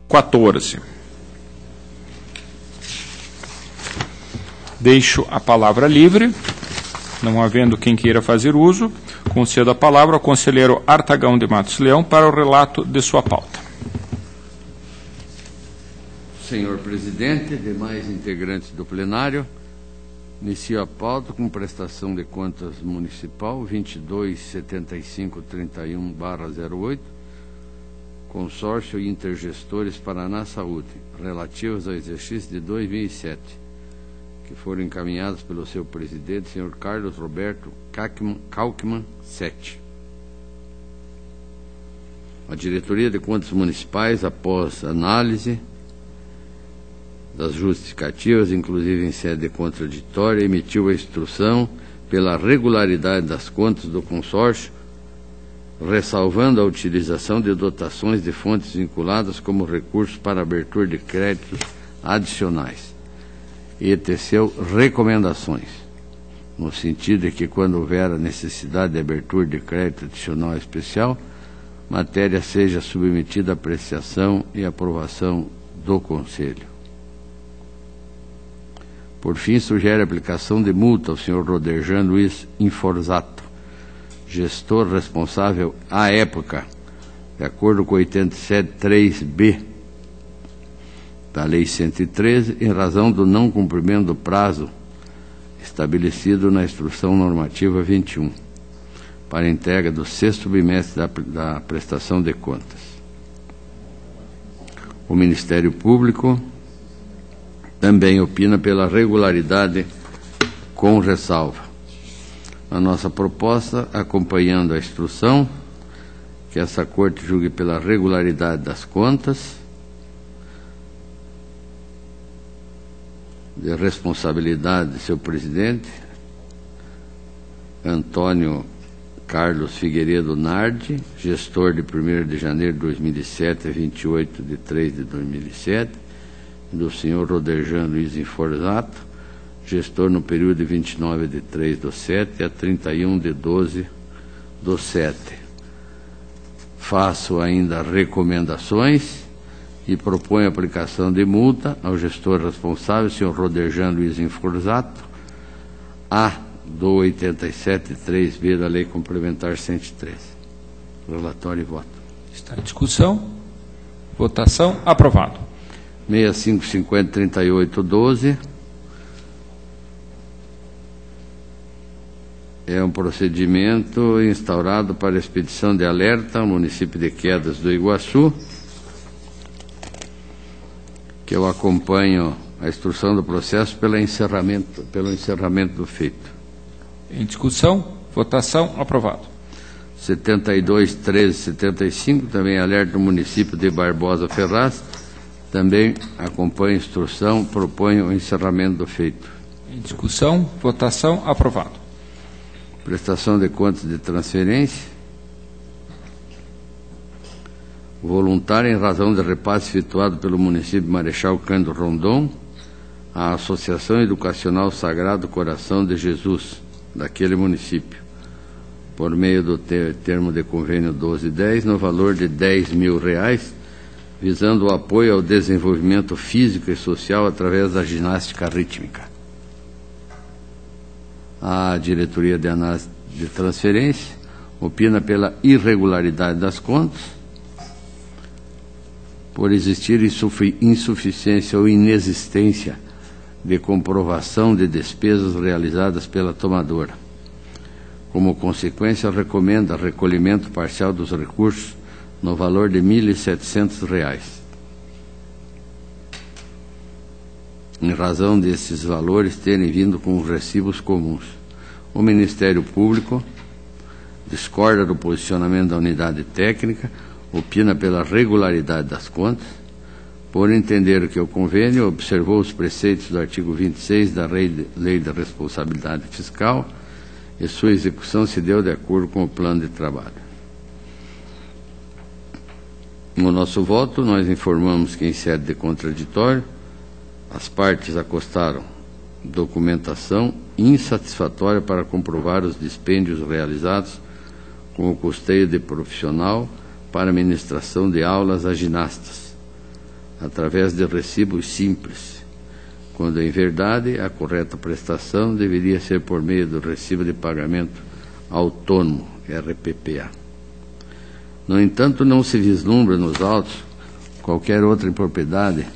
14. Deixo a palavra livre, não havendo quem queira fazer uso, concedo a palavra ao conselheiro Artagão de Matos Leão para o relato de sua pauta. Senhor presidente, demais integrantes do plenário, inicio a pauta com prestação de contas municipal 227531/08, Consórcio Intergestores Paraná Saúde, relativas ao exercício de 2007, que foram encaminhados pelo seu presidente, senhor Carlos Roberto Kalkman Sete. A Diretoria de Contas Municipais, após análise das justificativas, inclusive em sede de contraditória, emitiu a instrução pela regularidade das contas do consórcio, ressalvando a utilização de dotações de fontes vinculadas como recursos para abertura de créditos adicionais, e teceu recomendações, no sentido de que, quando houver a necessidade de abertura de crédito adicional especial, matéria seja submetida à apreciação e aprovação do Conselho. Por fim, sugere a aplicação de multa ao senhor Roderjan Luiz Inforzato, gestor responsável à época, de acordo com 87.3b da Lei 113, em razão do não cumprimento do prazo estabelecido na Instrução Normativa 21, para entrega do 6º bimestre da prestação de contas. O Ministério Público também opina pela regularidade com ressalva. A nossa proposta, acompanhando a instrução, que essa Corte julgue pela regularidade das contas, de responsabilidade de seu presidente, Antônio Carlos Figueiredo Nardi, gestor de 1º de janeiro de 2007 a 28 de 3 de 2007, do senhor Roderjan Luiz Inforzato, gestor no período de 29 de 3 do 7 a 31 de 12 do 7. Faço ainda recomendações e proponho a aplicação de multa ao gestor responsável, senhor Roderjan Luiz Inforzato, do 87.3b da Lei Complementar 113. Relatório e voto. Está em discussão. Votação. Aprovado. 65503812 é um procedimento instaurado para expedição de alerta ao município de Quedas do Iguaçu, que eu acompanho a instrução do processo pelo encerramento do feito. Em discussão, votação, aprovado. 721375, também alerta do município de Barbosa Ferraz, também acompanho a instrução, proponho o encerramento do feito. Em discussão, votação, aprovado. Prestação de contas de transferência voluntária em razão de repasse efetuado pelo município de Marechal Cândido Rondon à Associação Educacional Sagrado Coração de Jesus, daquele município, por meio do termo de convênio 1210, no valor de R$10.000, visando o apoio ao desenvolvimento físico e social através da ginástica rítmica. A Diretoria de Análise de Transferência opina pela irregularidade das contas, por existir insuficiência ou inexistência de comprovação de despesas realizadas pela tomadora. Como consequência, recomenda recolhimento parcial dos recursos no valor de R$1.700. Em razão desses valores terem vindo com recibos comuns. O Ministério Público discorda do posicionamento da unidade técnica, opina pela regularidade das contas, por entender que o convênio observou os preceitos do artigo 26 da Lei da Responsabilidade Fiscal e sua execução se deu de acordo com o plano de trabalho. No nosso voto, nós informamos que, em sede de contraditório, as partes acostaram documentação insatisfatória para comprovar os dispêndios realizados com o custeio de profissional para ministração de aulas a ginastas, através de recibos simples, quando, em verdade, a correta prestação deveria ser por meio do recibo de pagamento autônomo, RPPA. No entanto, não se vislumbra nos autos qualquer outra impropriedade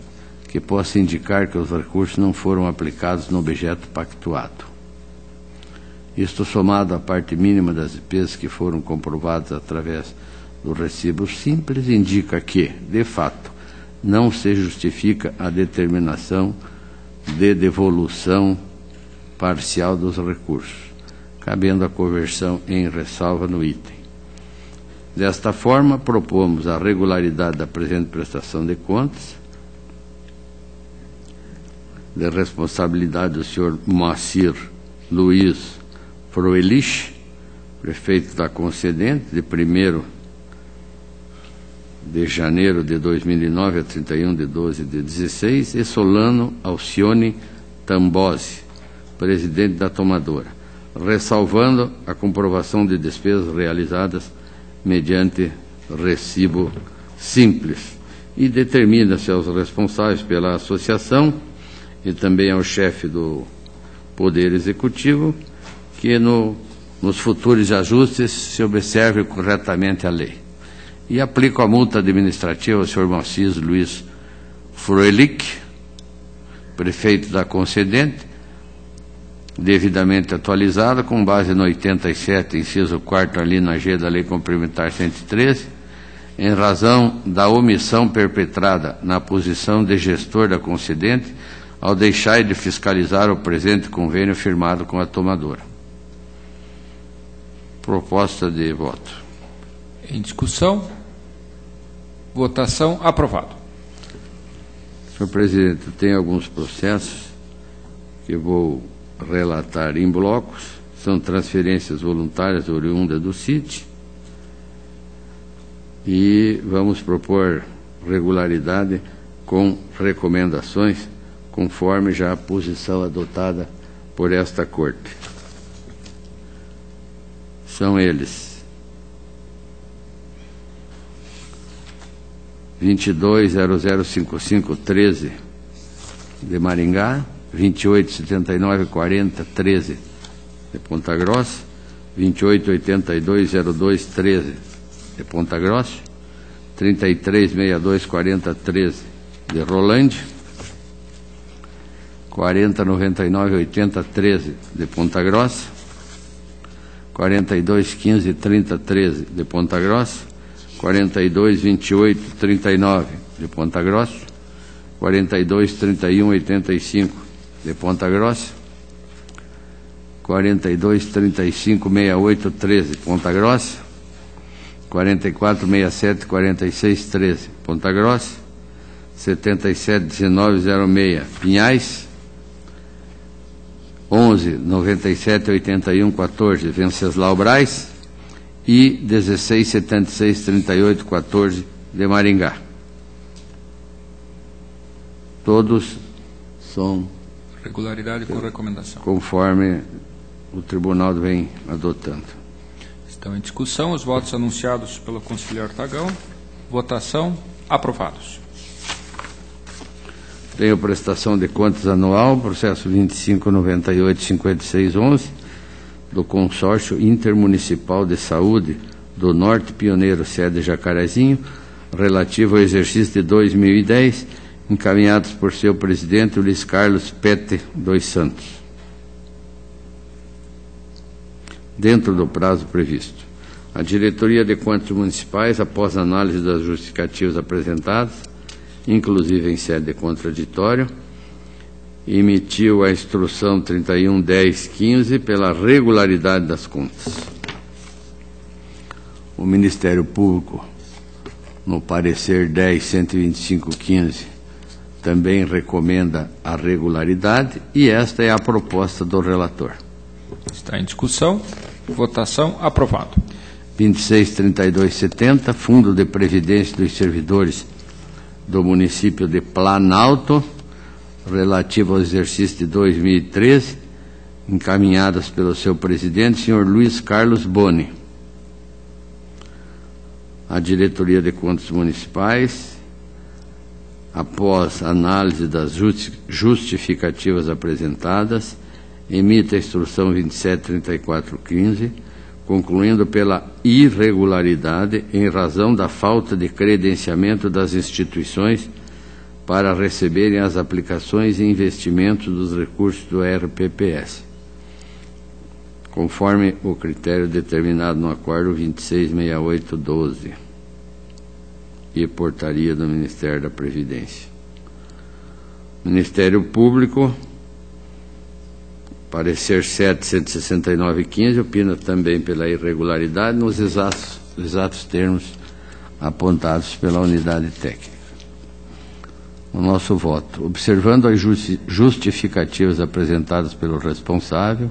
que possa indicar que os recursos não foram aplicados no objeto pactuado. Isto, somado à parte mínima das despesas que foram comprovadas através do recibo simples, indica que, de fato, não se justifica a determinação de devolução parcial dos recursos, cabendo a conversão em ressalva no item. Desta forma, propomos a regularidade da presente prestação de contas, de responsabilidade do senhor Moacir Luiz Froelich, prefeito da concedente, de 1º de janeiro de 2009 a 31 de 12 de 16, e Solano Alcione Tambosi, presidente da tomadora, ressalvando a comprovação de despesas realizadas mediante recibo simples, e determina-se aos responsáveis pela associação e também ao chefe do Poder Executivo que nos futuros ajustes se observe corretamente a lei. E aplico a multa administrativa ao senhor Moacir Luiz Froelich, prefeito da concedente, devidamente atualizada, com base no 87, inciso 4º, alínea G da Lei Complementar 113, em razão da omissão perpetrada na posição de gestor da concedente ao deixar de fiscalizar o presente convênio firmado com a tomadora. Proposta de voto. Em discussão. Votação. Aprovado. Senhor presidente, tem alguns processos que vou relatar em blocos. São transferências voluntárias oriundas do CIT. E vamos propor regularidade com recomendações, conforme já a posição adotada por esta Corte. São eles: 22005513 de Maringá, 28794013 de Ponta Grossa, 28820213 de Ponta Grossa, 33624013 de Rolândia, 40998013 de Ponta Grossa, 42153013 de Ponta Grossa, 422839 de Ponta Grossa, 423185 de Ponta Grossa, 42356813 de Ponta Grossa, 44674613 Ponta Grossa, 771906 Pinhais, 11978114 Venceslau Braz e 16763814 de Maringá. Todos são regularidade com recomendação, conforme o tribunal vem adotando. Estão em discussão os votos anunciados pelo conselheiro Artagão. Votação. Aprovados. Tenho prestação de contas anual, processo 2598-5611, do Consórcio Intermunicipal de Saúde do Norte Pioneiro, sede Jacarezinho, relativo ao exercício de 2010, encaminhados por seu presidente, Luiz Carlos Pete dos Santos. Dentro do prazo previsto, a Diretoria de Contas Municipais, após análise das justificativas apresentadas, inclusive em sede de contraditório, emitiu a instrução 31.10.15 pela regularidade das contas. O Ministério Público, no parecer 10.125.15, também recomenda a regularidade, e esta é a proposta do relator. Está em discussão. Votação. Aprovado. 26.32.70, Fundo de Previdência dos Servidores do município de Planalto, relativo ao exercício de 2013, encaminhadas pelo seu presidente, senhor Luiz Carlos Boni. A Diretoria de Contas Municipais após análise das justificativas apresentadas, emite a instrução 273415, concluindo pela irregularidade em razão da falta de credenciamento das instituições para receberem as aplicações e investimentos dos recursos do RPPS, conforme o critério determinado no Acordo 266812 e portaria do Ministério da Previdência. Ministério Público, parecer 76915, opina também pela irregularidade nos exatos termos apontados pela unidade técnica. O nosso voto. Observando as justificativas apresentadas pelo responsável,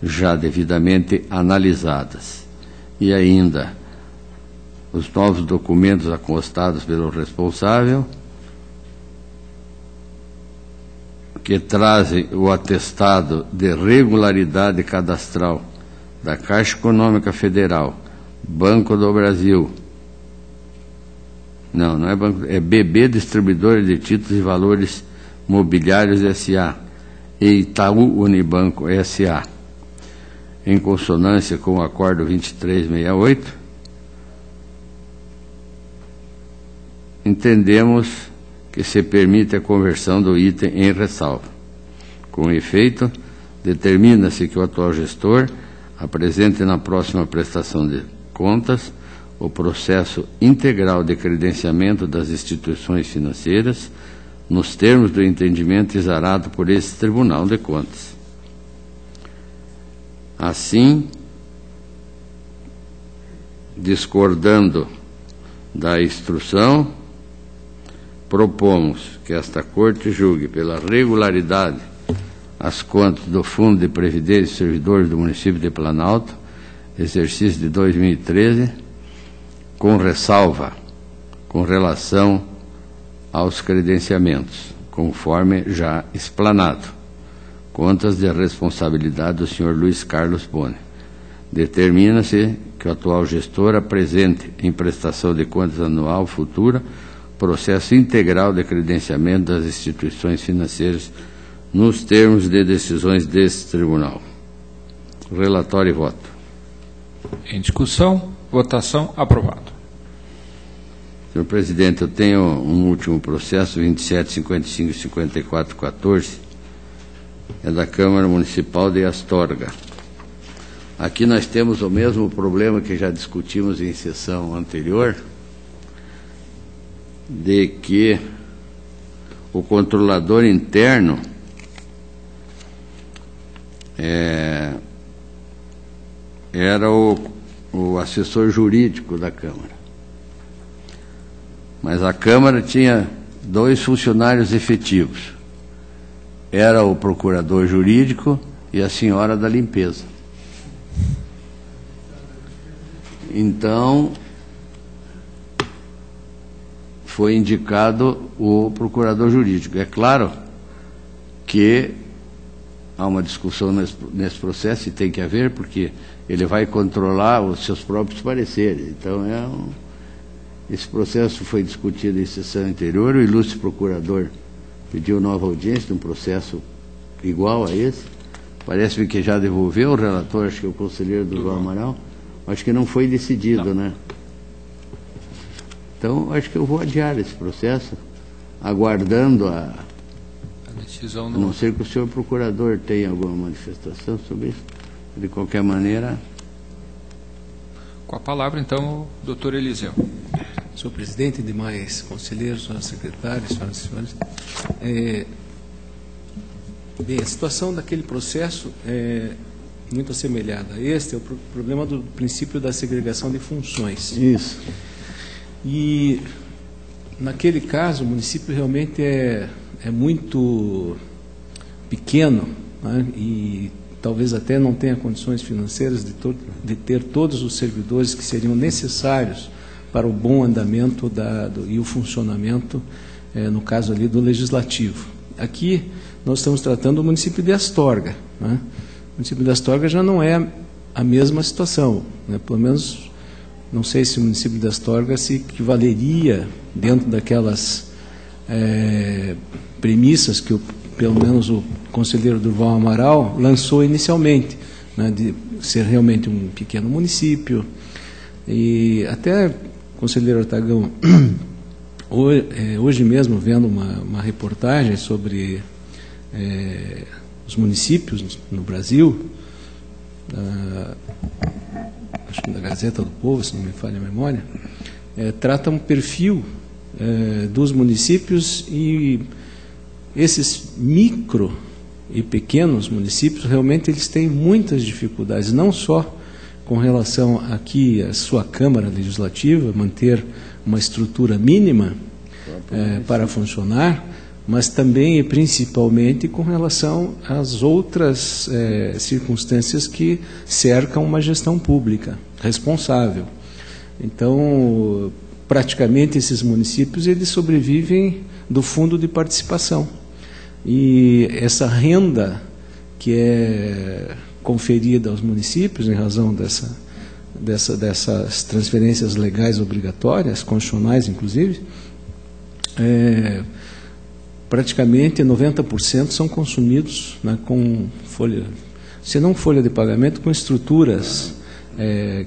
já devidamente analisadas, e ainda os novos documentos acostados pelo responsável, que trazem o atestado de regularidade cadastral da Caixa Econômica Federal, Banco do Brasil, não é Banco, é BB Distribuidora de Títulos e Valores Mobiliários S.A. e Itaú Unibanco S.A., em consonância com o Acordo 2368, entendemos que se permite a conversão do item em ressalva. Com efeito, determina-se que o atual gestor apresente na próxima prestação de contas o processo integral de credenciamento das instituições financeiras nos termos do entendimento exarado por esse Tribunal de Contas. Assim, discordando da instrução, propomos que esta Corte julgue pela regularidade as contas do Fundo de Previdência e Servidores do município de Planalto, exercício de 2013, com ressalva com relação aos credenciamentos, conforme já explanado. Contas de responsabilidade do Sr. Luiz Carlos Boni. Determina-se que o atual gestor apresente em prestação de contas anual futura processo integral de credenciamento das instituições financeiras nos termos de decisões deste tribunal. Relatório e voto. Em discussão, votação, aprovado. Senhor presidente, eu tenho um último processo, 2755-5414, é da Câmara Municipal de Astorga. Aqui nós temos o mesmo problema que já discutimos em sessão anterior, de que o controlador interno era o assessor jurídico da Câmara. Mas a Câmara tinha 2 funcionários efetivos. Era o procurador jurídico e a senhora da limpeza. Então, foi indicado o procurador jurídico. É claro que há uma discussão nesse processo, e tem que haver, porque ele vai controlar os seus próprios pareceres. Então, esse processo foi discutido em sessão anterior, o ilustre procurador pediu nova audiência de um processo igual a esse. Parece-me que já devolveu o relator, acho que é o conselheiro do João Amaral. Acho que não foi decidido, não, né? Então, acho que eu vou adiar esse processo, aguardando a decisão. A não ser que o senhor procurador tenha alguma manifestação sobre isso. De qualquer maneira... Com a palavra, então, o doutor Eliseu. Senhor presidente, demais conselheiros, senhores secretários, senhoras e senhores. Bem, a situação daquele processo é muito assemelhada. Este é o problema do princípio da segregação de funções. Isso. E, naquele caso, o município realmente é muito pequeno, né, e talvez até não tenha condições financeiras de ter todos os servidores que seriam necessários para o bom andamento e o funcionamento, no caso ali, do Legislativo. Aqui, nós estamos tratando do município de Astorga, né? O município de Astorga já não é a mesma situação, né? Pelo menos, não sei se o município de Astorga se equivaleria dentro daquelas premissas que pelo menos o conselheiro Durval Amaral lançou inicialmente, né, de ser realmente um pequeno município. E até, conselheiro Artagão, hoje mesmo, vendo uma reportagem sobre os municípios no Brasil, acho que da Gazeta do Povo, se não me falha a memória, trata um perfil dos municípios, e esses micro e pequenos municípios realmente eles têm muitas dificuldades, não só com relação aqui à sua Câmara Legislativa, manter uma estrutura mínima para funcionar, mas também e principalmente com relação às outras circunstâncias que cercam uma gestão pública responsável. Então, praticamente esses municípios eles sobrevivem do fundo de participação. E essa renda que é conferida aos municípios em razão dessas transferências legais obrigatórias, constitucionais inclusive, praticamente 90% são consumidos, né, com folha, se não folha de pagamento, com estruturas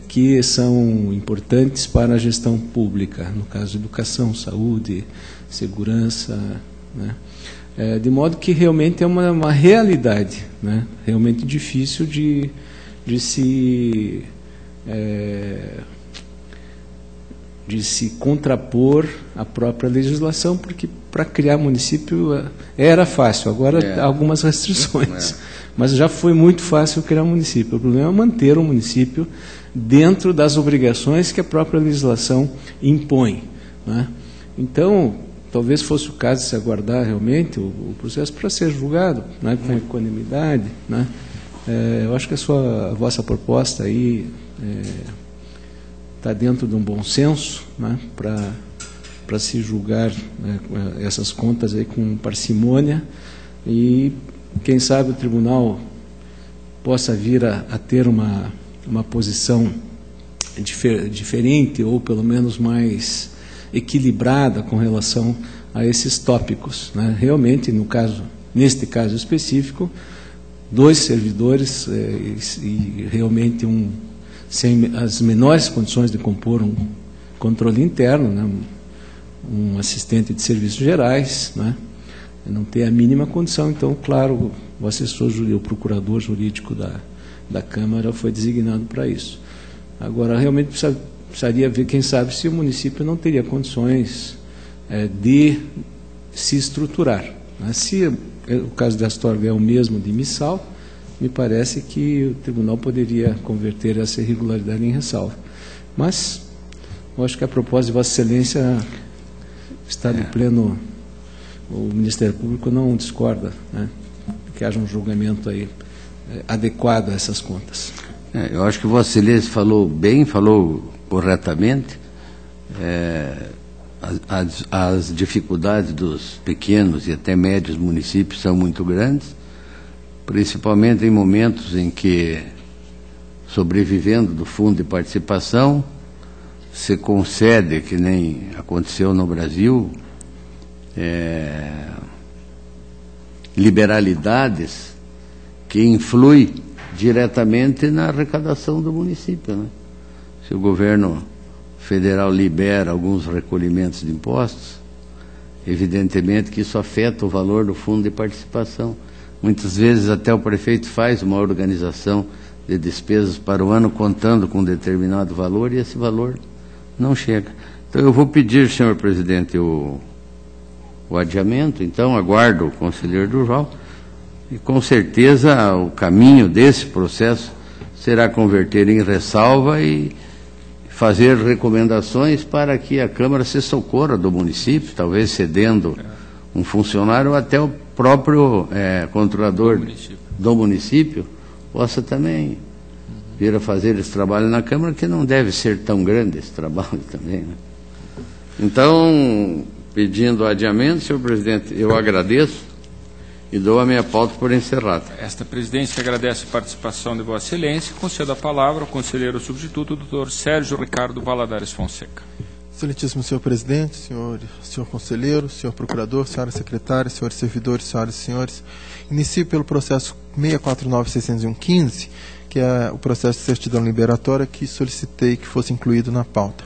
que são importantes para a gestão pública, no caso de educação, saúde, segurança, né? De modo que realmente é uma realidade, né, realmente difícil de se contrapor à própria legislação, porque para criar município era fácil, agora há algumas restrições, mas já foi muito fácil criar um município. O problema é manter um município dentro das obrigações que a própria legislação impõe, né? Então, talvez fosse o caso de se aguardar realmente o processo para ser julgado, né, com equanimidade, né? Eu acho que a vossa proposta aí está dentro de um bom senso, né, para se julgar, né, essas contas aí com parcimônia, e quem sabe o tribunal possa vir a ter uma posição diferente, ou pelo menos mais equilibrada com relação a esses tópicos, né? Realmente, neste caso específico, 2 servidores e realmente sem as menores condições de compor um controle interno, né? Um assistente de serviços gerais, né? Não ter a mínima condição. Então, claro, o assessor jurídico, o procurador jurídico da Câmara foi designado para isso. Agora, realmente precisaria ver, quem sabe, se o município não teria condições de se estruturar, né? Se o caso de Astorga é o mesmo de Missal, me parece que o tribunal poderia converter essa irregularidade em ressalva. Mas, eu acho que a proposta de Vossa Excelência está de pleno... O Ministério Público não discorda, né, que haja um julgamento aí adequado a essas contas. Eu acho que Vossa Excelência falou bem, falou corretamente. As dificuldades dos pequenos e até médios municípios são muito grandes, principalmente em momentos em que, sobrevivendo do fundo de participação, se concede, que nem aconteceu no Brasil, liberalidades que influem diretamente na arrecadação do município, né? Se o governo federal libera alguns recolhimentos de impostos, evidentemente que isso afeta o valor do fundo de participação. Muitas vezes até o prefeito faz uma organização de despesas para o ano contando com um determinado valor, e esse valor não chega. Então eu vou pedir, senhor presidente, o adiamento. Então aguardo o conselheiro Durval, e com certeza o caminho desse processo será converter em ressalva e fazer recomendações para que a Câmara se socorra do município, talvez cedendo um funcionário, ou até o próprio controlador do município possa também vir a fazer esse trabalho na Câmara, que não deve ser tão grande esse trabalho também, né? Então, pedindo adiamento, senhor presidente, eu agradeço e dou a minha pauta por encerrada. Esta presidência agradece a participação de Vossa Excelência e concede a palavra ao conselheiro substituto, doutor Sérgio Ricardo Valadares Fonseca. Excelentíssimo senhor presidente, senhor conselheiro, senhor procurador, senhora secretária, senhores servidores, senhoras e senhores, inicio pelo processo 649.601.15, que é o processo de certidão liberatória que solicitei que fosse incluído na pauta.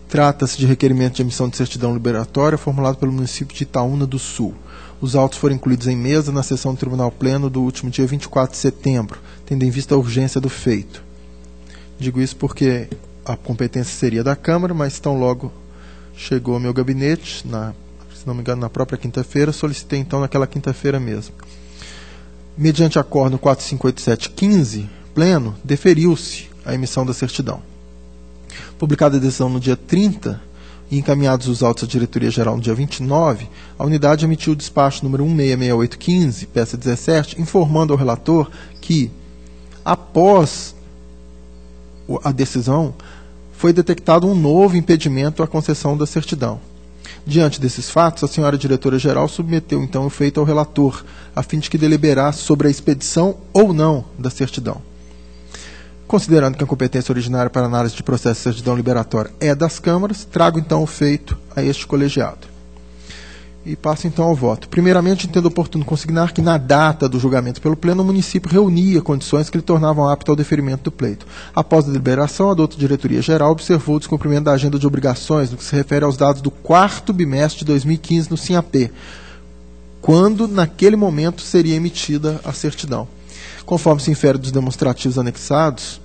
Trata-se de requerimento de emissão de certidão liberatória formulado pelo município de Itaúna do Sul. Os autos foram incluídos em mesa na sessão do Tribunal Pleno do último dia 24 de setembro, tendo em vista a urgência do feito. Digo isso porque a competência seria da Câmara, mas tão logo chegou ao meu gabinete, se não me engano, na própria quinta-feira, solicitei então naquela quinta-feira mesmo. Mediante acórdão 4587-15, pleno, deferiu-se a emissão da certidão. Publicada a decisão no dia 30 e encaminhados os autos à Diretoria-Geral no dia 29, a unidade emitiu o despacho número 166815, peça 17, informando ao relator que, após a decisão, foi detectado um novo impedimento à concessão da certidão. Diante desses fatos, a senhora diretora-geral submeteu então o feito ao relator, a fim de que deliberasse sobre a expedição ou não da certidão. Considerando que a competência originária para análise de processo de certidão liberatória é das câmaras, trago então o feito a este colegiado. E passo então ao voto. Primeiramente, entendo oportuno consignar que na data do julgamento pelo Pleno, o município reunia condições que lhe tornavam apto ao deferimento do pleito. Após a deliberação, a douta diretoria-geral observou o descumprimento da agenda de obrigações no que se refere aos dados do 4º bimestre de 2015 no SINAP, quando, naquele momento, seria emitida a certidão. Conforme se infere dos demonstrativos anexados,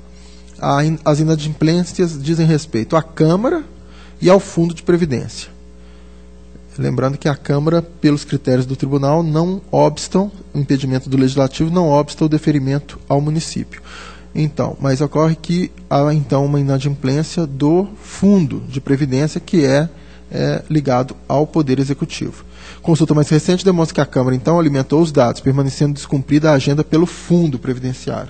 as inadimplências dizem respeito à Câmara e ao Fundo de Previdência. Lembrando que a Câmara, pelos critérios do Tribunal, não obstam, o impedimento do Legislativo não obsta o deferimento ao município. Então, mas ocorre que há então uma inadimplência do Fundo de Previdência, que é ligado ao Poder Executivo. Consulta mais recente demonstra que a Câmara, então, alimentou os dados, permanecendo descumprida a agenda pelo Fundo Previdenciário.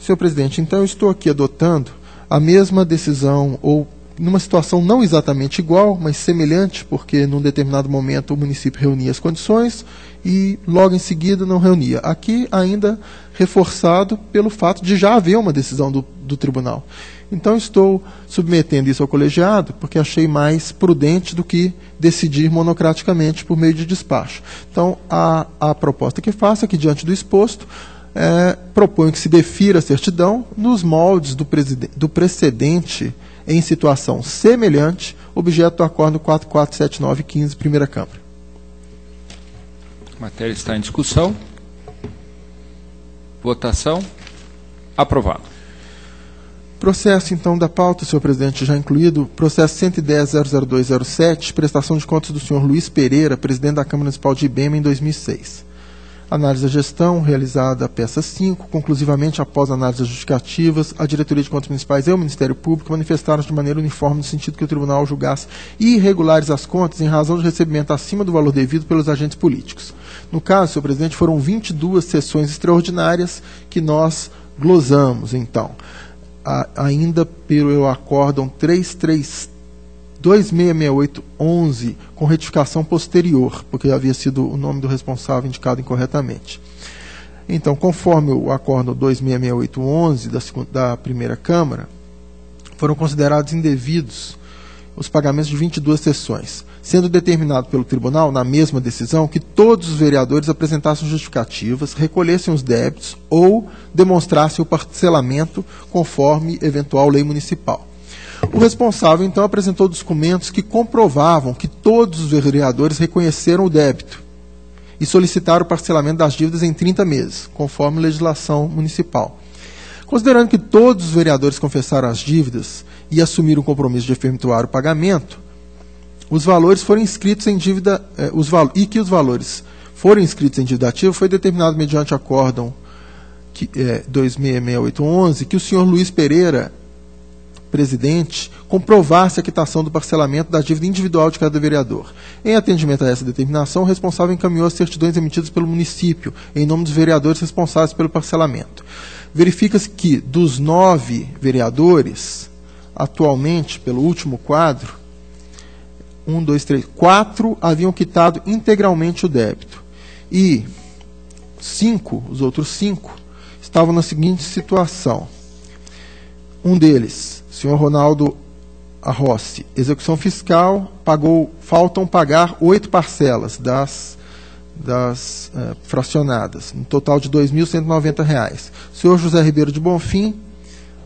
Senhor presidente, então eu estou aqui adotando a mesma decisão, ou numa situação não exatamente igual, mas semelhante, porque num determinado momento o município reunia as condições e logo em seguida não reunia. Aqui ainda reforçado pelo fato de já haver uma decisão do tribunal. Então estou submetendo isso ao colegiado, porque achei mais prudente do que decidir monocraticamente por meio de despacho. Então a proposta que faço é que, diante do exposto, proponho que se defira a certidão nos moldes do precedente em situação semelhante, objeto do acórdão 4479-15, primeira Câmara. A matéria está em discussão. Votação. Aprovado. Processo, então, da pauta, senhor presidente, já incluído, processo 110.00207, prestação de contas do senhor Luiz Pereira, presidente da Câmara Municipal de Ibema, em 2006. Análise da gestão, realizada a peça 5, conclusivamente após análise das justificativas, a Diretoria de Contas Municipais e o Ministério Público manifestaram de maneira uniforme no sentido que o Tribunal julgasse irregulares as contas em razão de recebimento acima do valor devido pelos agentes políticos. No caso, senhor presidente, foram 22 sessões extraordinárias que nós glosamos, então. Ainda pelo acórdão 266811, com retificação posterior, porque havia sido o nome do responsável indicado incorretamente. Então, conforme o acórdão 266811 da primeira Câmara, foram considerados indevidos os pagamentos de 22 sessões, sendo determinado pelo Tribunal, na mesma decisão, que todos os vereadores apresentassem justificativas, recolhessem os débitos ou demonstrassem o parcelamento conforme eventual lei municipal. O responsável, então, apresentou documentos que comprovavam que todos os vereadores reconheceram o débito e solicitaram o parcelamento das dívidas em 30 meses, conforme legislação municipal. Considerando que todos os vereadores confessaram as dívidas e assumiram o compromisso de efetuar o pagamento, os valores foram inscritos em dívida, e que os valores foram inscritos em dívida ativa, foi determinado mediante acórdão 266811 que o senhor Luiz Pereira, presidente, comprovasse a quitação do parcelamento da dívida individual de cada vereador. Em atendimento a essa determinação, o responsável encaminhou as certidões emitidas pelo município, em nome dos vereadores responsáveis pelo parcelamento. Verifica-se que, dos 9 vereadores, atualmente, pelo último quadro, 4 haviam quitado integralmente o débito. E os outros 5, estavam na seguinte situação. Um deles, o senhor Ronaldo a Rossi, execução fiscal, faltam pagar 8 parcelas das fracionadas, no total de R$ 2.190. O senhor José Ribeiro de Bonfim,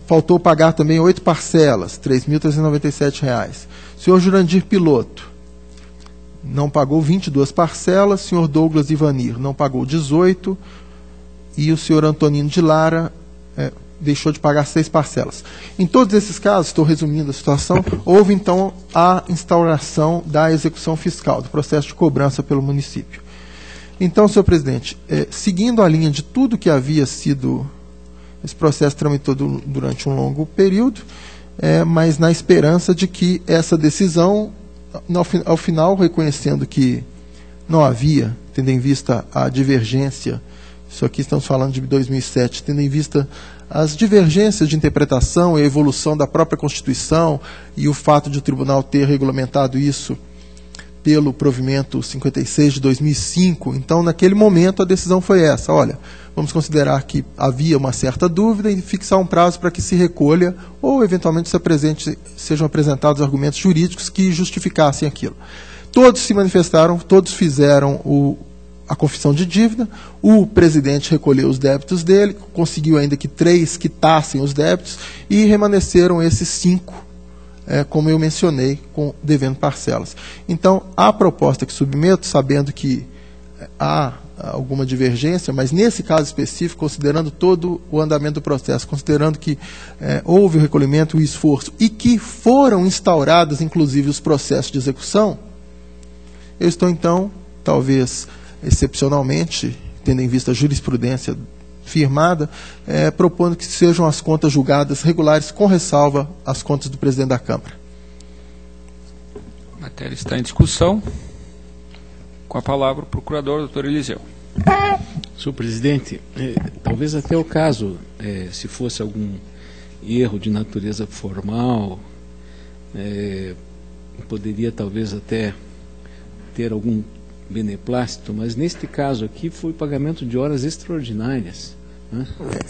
faltou pagar também 8 parcelas, R$ 3.397. O senhor Jurandir Piloto não pagou 22 parcelas, o senhor Douglas Ivanir não pagou 18, e o senhor Antonino de Lara deixou de pagar 6 parcelas. Em todos esses casos, estou resumindo a situação, houve então a instauração da execução fiscal, do processo de cobrança pelo município. Então, senhor presidente, seguindo a linha de tudo que havia sido, esse processo tramitou durante um longo período, mas na esperança de que essa decisão, ao final, reconhecendo que não havia, tendo em vista a divergência, isso aqui estamos falando de 2007, tendo em vista as divergências de interpretação e a evolução da própria Constituição e o fato de o tribunal ter regulamentado isso pelo provimento 56 de 2005, então, naquele momento, a decisão foi essa: olha, vamos considerar que havia uma certa dúvida e fixar um prazo para que se recolha ou, eventualmente, sejam apresentados argumentos jurídicos que justificassem aquilo. Todos se manifestaram, todos fizeram a confissão de dívida, o presidente recolheu os débitos dele, conseguiu ainda que 3 quitassem os débitos e remanesceram esses 5, como eu mencionei, devendo parcelas. Então, a proposta que submeto, sabendo que há alguma divergência, mas nesse caso específico, considerando todo o andamento do processo, considerando que houve o recolhimento, o esforço, e que foram instaurados, inclusive, os processos de execução, eu estou, então, talvez excepcionalmente, tendo em vista a jurisprudência firmada, propondo que sejam as contas julgadas regulares, com ressalva às contas do presidente da Câmara. A matéria está em discussão. Com a palavra o procurador, doutor Eliseu. Senhor presidente, talvez até o caso, se fosse algum erro de natureza formal, poderia talvez até ter algum beneplácito, mas neste caso aqui foi pagamento de horas extraordinárias. Né?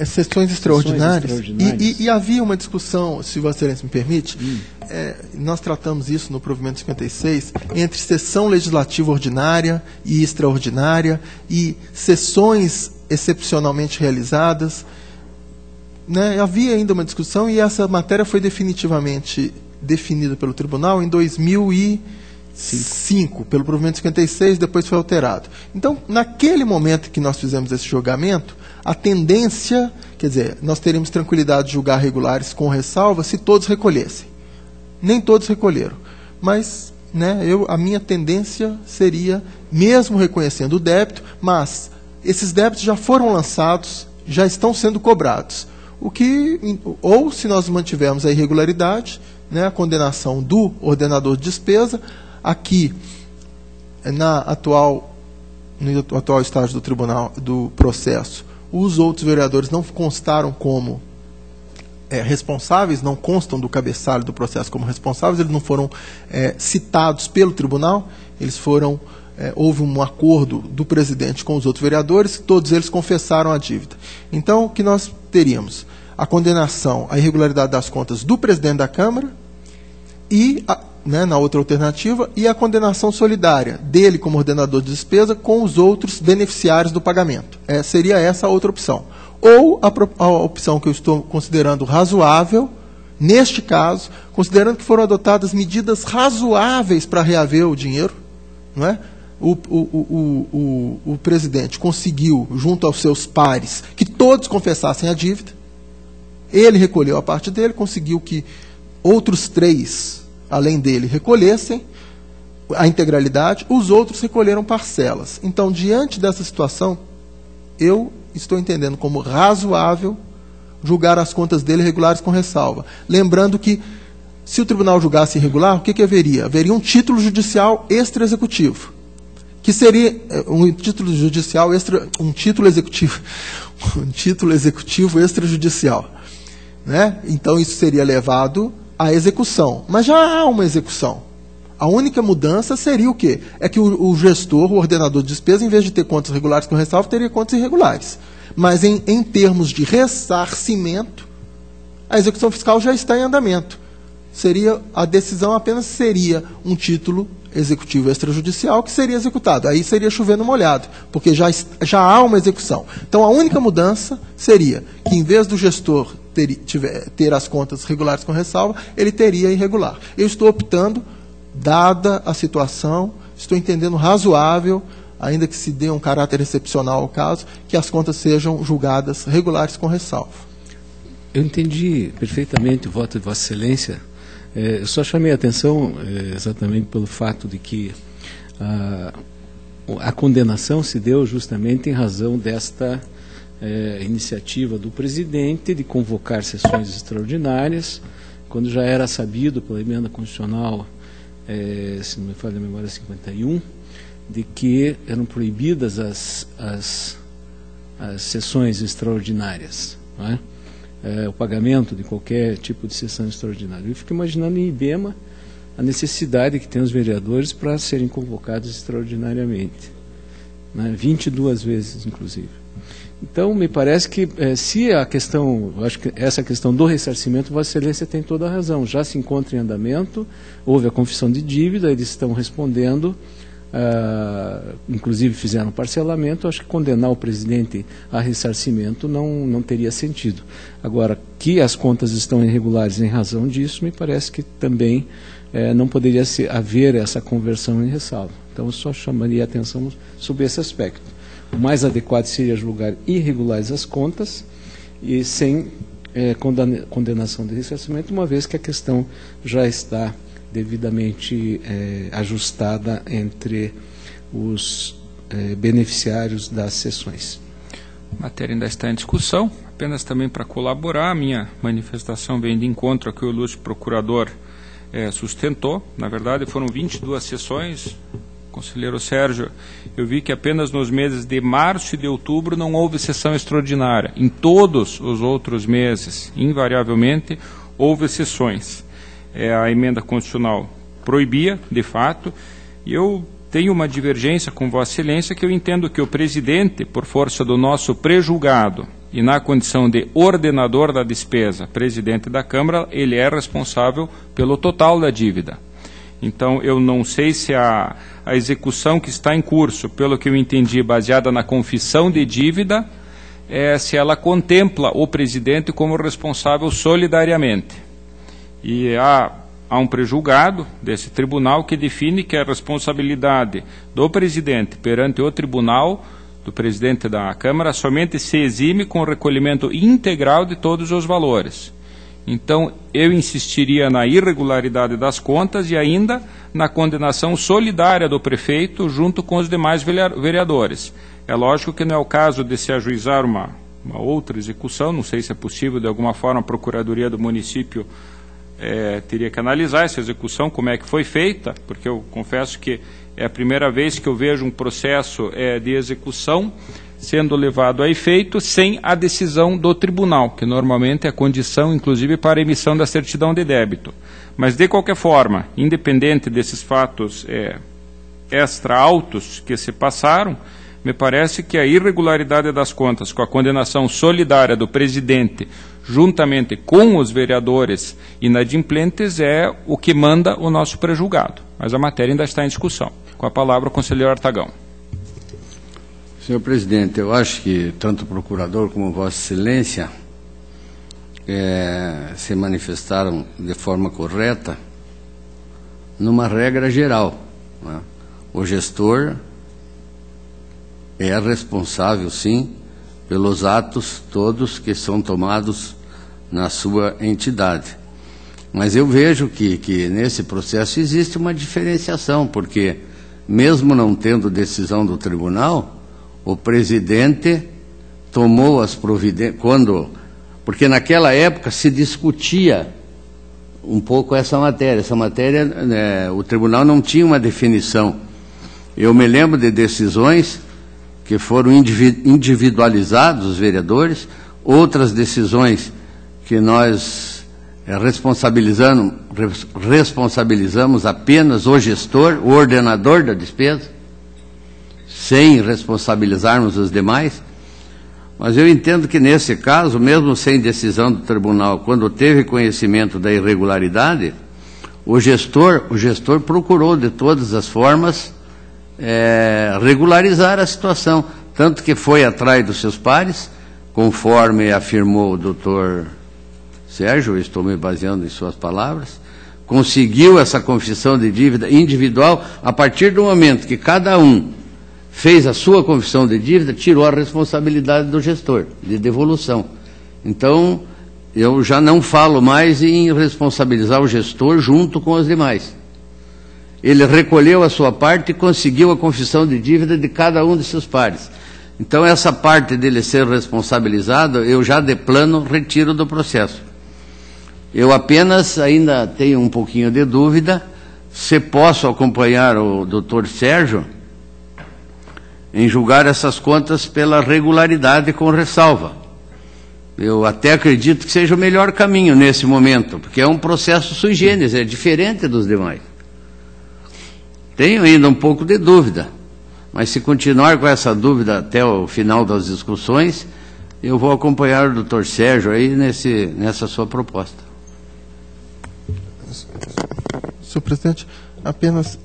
Sessões extraordinárias. E havia uma discussão, se Vossa Excelência me permite, nós tratamos isso no provimento 56, entre sessão legislativa ordinária e extraordinária, e sessões excepcionalmente realizadas. Né? Havia ainda uma discussão e essa matéria foi definitivamente definida pelo tribunal em 2005, pelo provimento 56, depois foi alterado. Então, naquele momento que nós fizemos esse julgamento, a tendência, quer dizer, nós teríamos tranquilidade de julgar regulares com ressalva se todos recolhessem. Nem todos recolheram. Mas, né, a minha tendência seria, mesmo reconhecendo o débito, mas esses débitos já foram lançados, já estão sendo cobrados. Ou, se nós mantivermos a irregularidade, né, a condenação do ordenador de despesa, aqui, no atual estágio do tribunal, do processo, os outros vereadores não constaram como responsáveis, não constam do cabeçalho do processo como responsáveis, eles não foram citados pelo tribunal, houve um acordo do presidente com os outros vereadores, todos eles confessaram a dívida. Então, o que nós teríamos? A condenação à irregularidade das contas do presidente da Câmara e, na outra alternativa, e a condenação solidária dele como ordenador de despesa com os outros beneficiários do pagamento. Seria essa a outra opção. Ou a opção que eu estou considerando razoável, neste caso, considerando que foram adotadas medidas razoáveis para reaver o dinheiro, não é? O presidente conseguiu, junto aos seus pares, que todos confessassem a dívida, ele recolheu a parte dele, conseguiu que outros 3, além dele, recolhessem a integralidade, os outros recolheram parcelas. Então, diante dessa situação, eu estou entendendo como razoável julgar as contas dele regulares com ressalva. Lembrando que, se o tribunal julgasse irregular, o que haveria? Haveria um título judicial extra-executivo, que seria um título executivo extrajudicial. Né? Então, isso seria levado à execução. Mas já há uma execução. A única mudança seria o quê? É que o gestor, o ordenador de despesa, em vez de ter contas regulares com ressalva, teria contas irregulares. Mas em termos de ressarcimento, a execução fiscal já está em andamento. a decisão apenas seria um título executivo extrajudicial que seria executado. Aí seria chover no molhado, porque já há uma execução. Então, a única mudança seria que, em vez do gestor ter as contas regulares com ressalva, ele teria irregular. Eu estou optando, dada a situação, estou entendendo razoável, ainda que se dê um caráter excepcional ao caso, que as contas sejam julgadas regulares com ressalva. Eu entendi perfeitamente o voto de Vossa Excelência. Eu só chamei a atenção exatamente pelo fato de que a condenação se deu justamente em razão desta iniciativa do presidente de convocar sessões extraordinárias, quando já era sabido pela emenda constitucional, se não me falha a memória, 51, de que eram proibidas as sessões extraordinárias, não é? O pagamento de qualquer tipo de sessão extraordinária. Eu fico imaginando em Ibema a necessidade que tem os vereadores para serem convocados extraordinariamente, né? 22 vezes, inclusive. Então, me parece que se a questão, eu acho que essa questão do ressarcimento, Vossa Excelência tem toda a razão, já se encontra em andamento, houve a confissão de dívida, eles estão respondendo, inclusive fizeram parcelamento. Acho que condenar o presidente a ressarcimento não teria sentido. Agora, que as contas estão irregulares em razão disso, me parece que também não poderia haver essa conversão em ressalva. Então, eu só chamaria a atenção sobre esse aspecto. O mais adequado seria julgar irregulares as contas e sem condenação de ressarcimento, uma vez que a questão já está devidamente ajustada entre os beneficiários das sessões. A matéria ainda está em discussão, apenas também para colaborar, a minha manifestação vem de encontro ao que o ilustre procurador sustentou. Na verdade, foram 22 sessões. Conselheiro Sérgio, eu vi que apenas nos meses de março e de outubro não houve sessão extraordinária. Em todos os outros meses, invariavelmente, houve sessões. A emenda constitucional proibia, de fato, e eu tenho uma divergência com Vossa Excelência, que eu entendo que o presidente, por força do nosso prejulgado e na condição de ordenador da despesa, presidente da Câmara, ele é responsável pelo total da dívida. Então, eu não sei se a execução que está em curso, pelo que eu entendi, baseada na confissão de dívida, se ela contempla o presidente como responsável solidariamente. E há um prejulgado desse tribunal que define que a responsabilidade do presidente perante o tribunal, do presidente da Câmara, somente se exime com o recolhimento integral de todos os valores. Então, eu insistiria na irregularidade das contas e ainda na condenação solidária do prefeito junto com os demais vereadores. É lógico que não é o caso de se ajuizar uma outra execução, não sei se é possível, de alguma forma, a Procuradoria do Município teria que analisar essa execução, como é que foi feita, porque eu confesso que é a primeira vez que eu vejo um processo de execução sendo levado a efeito sem a decisão do tribunal, que normalmente é a condição, inclusive, para a emissão da certidão de débito. Mas, de qualquer forma, independente desses fatos extra-autos que se passaram, me parece que a irregularidade das contas, com a condenação solidária do presidente, juntamente com os vereadores inadimplentes, é o que manda o nosso prejulgado. Mas a matéria ainda está em discussão. Com a palavra, o conselheiro Artagão. Senhor presidente, eu acho que tanto o procurador como Vossa Excelência se manifestaram de forma correta numa regra geral, né? O gestor é responsável, sim, pelos atos todos que são tomados na sua entidade. Mas eu vejo que nesse processo existe uma diferenciação, porque mesmo não tendo decisão do tribunal, o presidente tomou as providências, porque naquela época se discutia um pouco essa matéria. O tribunal não tinha uma definição. Eu me lembro de decisões que foram individualizados os vereadores, outras decisões que nós responsabilizamos apenas o gestor, o ordenador da despesa, sem responsabilizarmos os demais. Mas eu entendo que nesse caso, mesmo sem decisão do tribunal, quando teve conhecimento da irregularidade, O gestor procurou de todas as formas regularizar a situação, tanto que foi atrás dos seus pares, conforme afirmou o doutor Sérgio, eu estou me baseando em suas palavras, conseguiu essa confissão de dívida individual. A partir do momento que cada um fez a sua confissão de dívida, tirou a responsabilidade do gestor de devolução. Então, eu já não falo mais em responsabilizar o gestor junto com os demais. Ele recolheu a sua parte e conseguiu a confissão de dívida de cada um de seus pares. Então, essa parte dele ser responsabilizado, eu já de plano retiro do processo. Eu apenas ainda tenho um pouquinho de dúvida se posso acompanhar o doutor Sérgio em julgar essas contas pela regularidade com ressalva. Eu até acredito que seja o melhor caminho nesse momento, porque é um processo sui generis, é diferente dos demais. Tenho ainda um pouco de dúvida, mas se continuar com essa dúvida até o final das discussões, eu vou acompanhar o doutor Sérgio aí nessa sua proposta. Senhor presidente, apenas,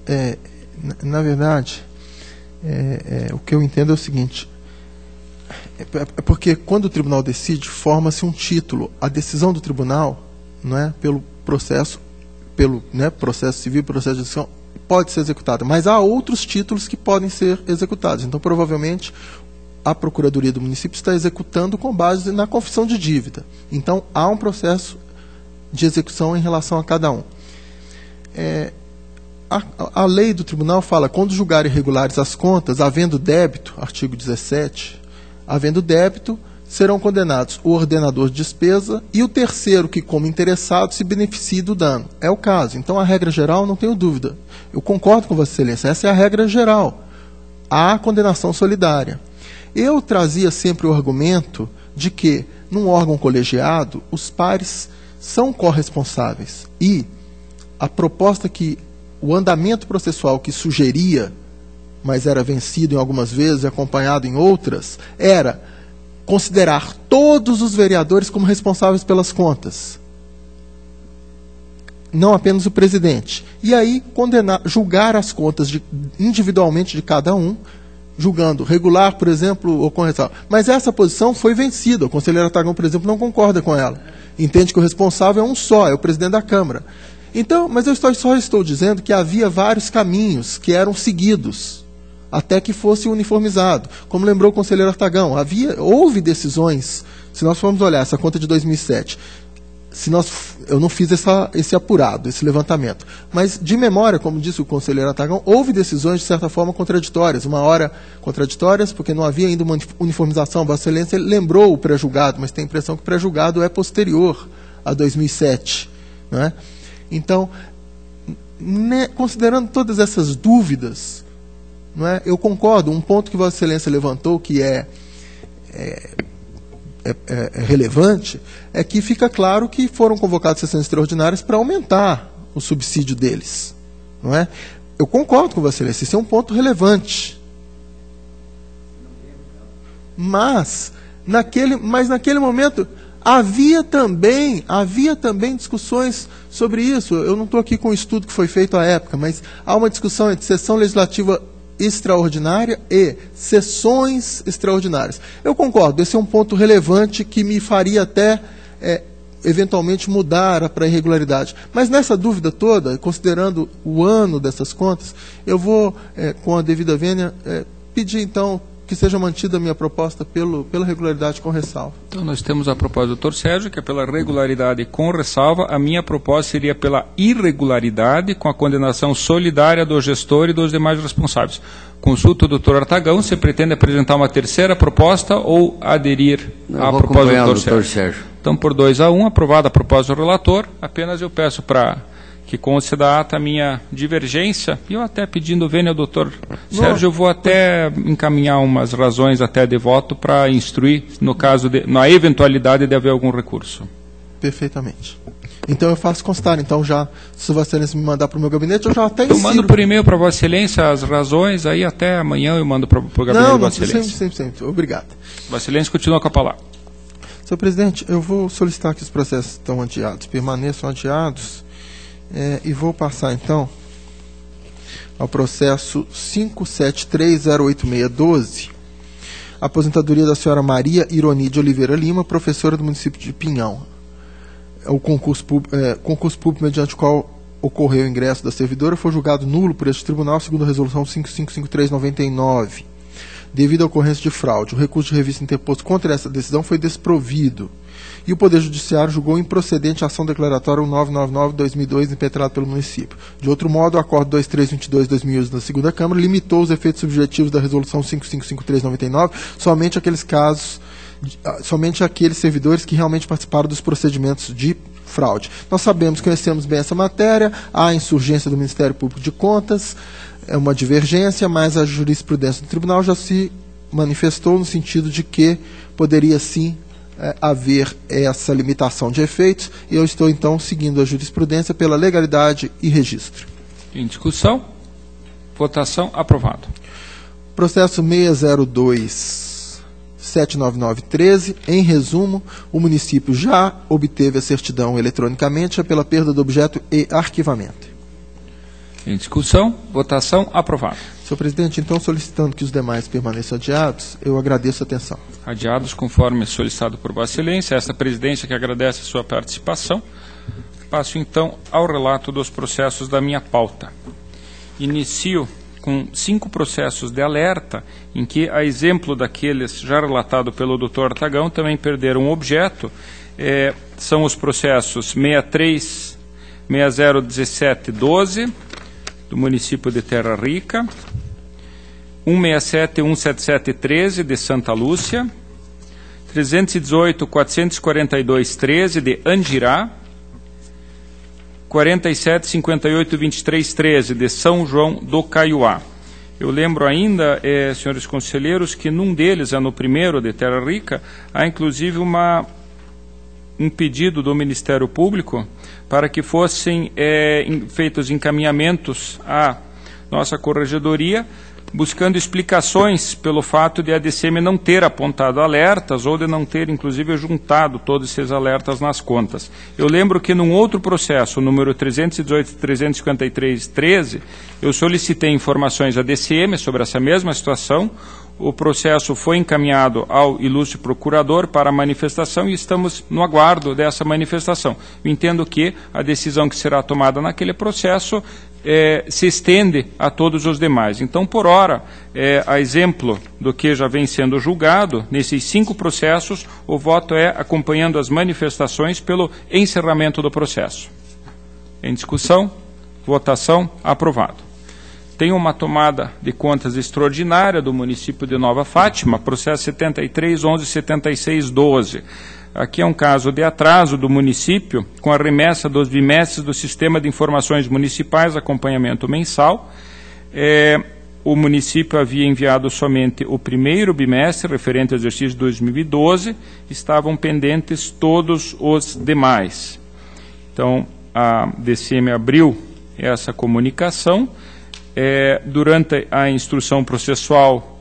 na verdade, o que eu entendo é o seguinte, é porque quando o tribunal decide, forma-se um título. A decisão do tribunal, não é, pelo processo, processo civil, processo de decisão, pode ser executada, mas há outros títulos que podem ser executados. Então, provavelmente, a Procuradoria do município está executando com base na confissão de dívida. Então, há um processo de execução em relação a cada um. A lei do tribunal fala, quando julgar irregulares as contas, havendo débito, artigo 17, havendo débito, serão condenados o ordenador de despesa e o terceiro que, como interessado, se beneficie do dano. É o caso. Então, a regra geral, não tenho dúvida. Eu concordo com Vossa Excelência, essa é a regra geral. Há condenação solidária. Eu trazia sempre o argumento de que, num órgão colegiado, os pares são corresponsáveis. E a proposta que o andamento processual que sugeria, mas era vencido em algumas vezes e acompanhado em outras, era considerar todos os vereadores como responsáveis pelas contas, não apenas o presidente. E aí julgar as contas individualmente de cada um, julgando regular, por exemplo, ou com ressalva. Mas essa posição foi vencida. O conselheiro Artagão, por exemplo, não concorda com ela. Entende que o responsável é um só, é o presidente da Câmara. Então, mas eu só estou dizendo que havia vários caminhos que eram seguidos até que fosse uniformizado. Como lembrou o conselheiro Artagão, houve decisões, se nós formos olhar essa conta de 2007, eu não fiz esse apurado, esse levantamento, mas de memória, como disse o conselheiro Artagão, houve decisões de certa forma contraditórias, uma hora contraditórias, porque não havia ainda uma uniformização. Vossa Excelência lembrou o pré-julgado, mas tem a impressão que o pré-julgado é posterior a 2007, não é? Então, considerando todas essas dúvidas, não é, eu concordo, um ponto que Vossa Excelência levantou, que é relevante, é que fica claro que foram convocadas sessões extraordinárias para aumentar o subsídio deles. Não é? Eu concordo com Vossa Excelência, esse é um ponto relevante. Mas naquele momento, havia também discussões sobre isso. Eu não estou aqui com o estudo que foi feito à época, mas há uma discussão entre sessão legislativa extraordinária e sessões extraordinárias. Eu concordo, esse é um ponto relevante que me faria até, eventualmente, mudar para a irregularidade. Mas nessa dúvida toda, considerando o ano dessas contas, eu vou, com a devida vênia, pedir, então, que seja mantida a minha proposta pela regularidade com ressalva. Então, nós temos a proposta do doutor Sérgio, que é pela regularidade com ressalva. A minha proposta seria pela irregularidade, com a condenação solidária do gestor e dos demais responsáveis. Consulta o doutor Artagão, se pretende apresentar uma terceira proposta ou aderir à proposta do doutor Sérgio. Então, por 2-1, aprovada a proposta do relator, apenas eu peço para que conste da ata a minha divergência, e eu até pedindo vênia ao doutor Sérgio, eu vou até encaminhar umas razões até de voto para instruir, no caso na eventualidade de haver algum recurso. Perfeitamente. Então eu faço constar, então já, se Vossa Excelência me mandar para o meu gabinete, eu já até insiro. Eu mando por e-mail para Vossa Excelência as razões, aí até amanhã eu mando para o gabinete de Vossa Excelência. Sempre. Obrigado. Vossa Excelência continua com a palavra. Senhor presidente, eu vou solicitar que os processos estão adiados, permaneçam adiados, E vou passar, então, ao processo 573086612, aposentadoria da senhora Maria Ironi de Oliveira Lima, professora do município de Pinhão. O concurso público mediante o qual ocorreu o ingresso da servidora foi julgado nulo por este tribunal, segundo a resolução 5553/99, devido à ocorrência de fraude. O recurso de revista interposto contra essa decisão foi desprovido. E o Poder Judiciário julgou improcedente a ação declaratória 1999/2002 impetrada pelo município. De outro modo, o Acordo 2322/2011 da Segunda Câmara limitou os efeitos subjetivos da Resolução 5553/99 somente àqueles casos, somente àqueles servidores que realmente participaram dos procedimentos de fraude. Nós sabemos, conhecemos bem essa matéria, há a insurgência do Ministério Público de Contas, é uma divergência, mas a jurisprudência do tribunal já se manifestou no sentido de que poderia sim haver essa limitação de efeitos, e eu estou então seguindo a jurisprudência pela legalidade e registro. Em discussão, votação, aprovado. Processo 602-79913, em resumo, o município já obteve a certidão eletronicamente pela perda do objeto e arquivamento. Em discussão, votação, aprovado. Senhor presidente, então, solicitando que os demais permaneçam adiados, eu agradeço a atenção. Adiados conforme solicitado por Vossa Excelência, esta presidência que agradece a sua participação. Passo então ao relato dos processos da minha pauta. Inicio com 5 processos de alerta, em que, a exemplo daqueles já relatado pelo Dr. Artagão, também perderam um objeto. São os processos 63-601712, do município de Terra Rica, 167 e 17713, de Santa Lúcia, 318-442-13, de Andirá, 47-58-23-13, de São João do Caiuá. Eu lembro ainda, senhores conselheiros, que num deles, no primeiro, de Terra Rica, há inclusive um pedido do Ministério Público para que fossem feitos encaminhamentos à nossa corregedoria, buscando explicações pelo fato de a DCM não ter apontado alertas ou de não ter, inclusive, juntado todos esses alertas nas contas. Eu lembro que num outro processo, número 318-353-13, eu solicitei informações à DCM sobre essa mesma situação. O processo foi encaminhado ao ilustre procurador para a manifestação e estamos no aguardo dessa manifestação. Eu entendo que a decisão que será tomada naquele processo se estende a todos os demais. Então, por ora, a exemplo do que já vem sendo julgado, nesses 5 processos, o voto é acompanhando as manifestações pelo encerramento do processo. Em discussão, votação, aprovado. Tem uma tomada de contas extraordinária do município de Nova Fátima, processo 73-11-76-12. Aqui é um caso de atraso do município com a remessa dos bimestres do Sistema de Informações Municipais, acompanhamento mensal. O município havia enviado somente o primeiro bimestre, referente ao exercício de 2012, estavam pendentes todos os demais. Então, a DCM abriu essa comunicação. Durante a instrução processual,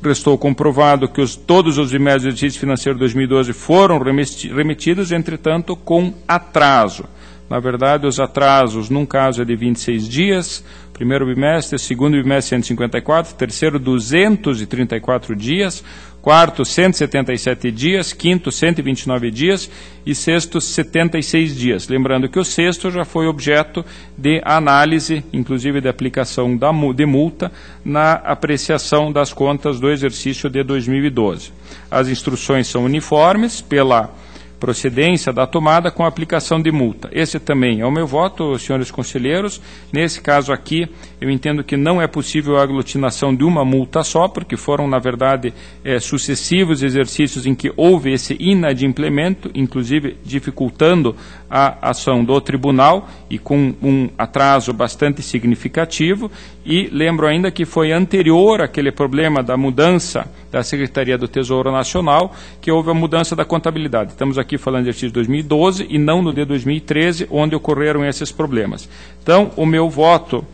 restou comprovado que todos os bimestres do exercício financeiro 2012 foram remetidos, entretanto, com atraso. Na verdade, os atrasos, num caso, é de 26 dias, primeiro bimestre, segundo bimestre, 154, terceiro, 234 dias, quarto, 177 dias, quinto, 129 dias e sexto, 76 dias. Lembrando que o sexto já foi objeto de análise, inclusive de aplicação de multa, na apreciação das contas do exercício de 2012. As instruções são uniformes pela procedência da tomada com aplicação de multa. Esse também é o meu voto, senhores conselheiros. Nesse caso aqui, eu entendo que não é possível a aglutinação de uma multa só, porque foram, na verdade, sucessivos exercícios em que houve esse inadimplemento, inclusive dificultando a ação do tribunal e com um atraso bastante significativo. E lembro ainda que foi anterior àquele problema da mudança da Secretaria do Tesouro Nacional, que houve a mudança da contabilidade. Estamos aqui falando de exercício de 2012 e não no de 2013, onde ocorreram esses problemas. Então, o meu voto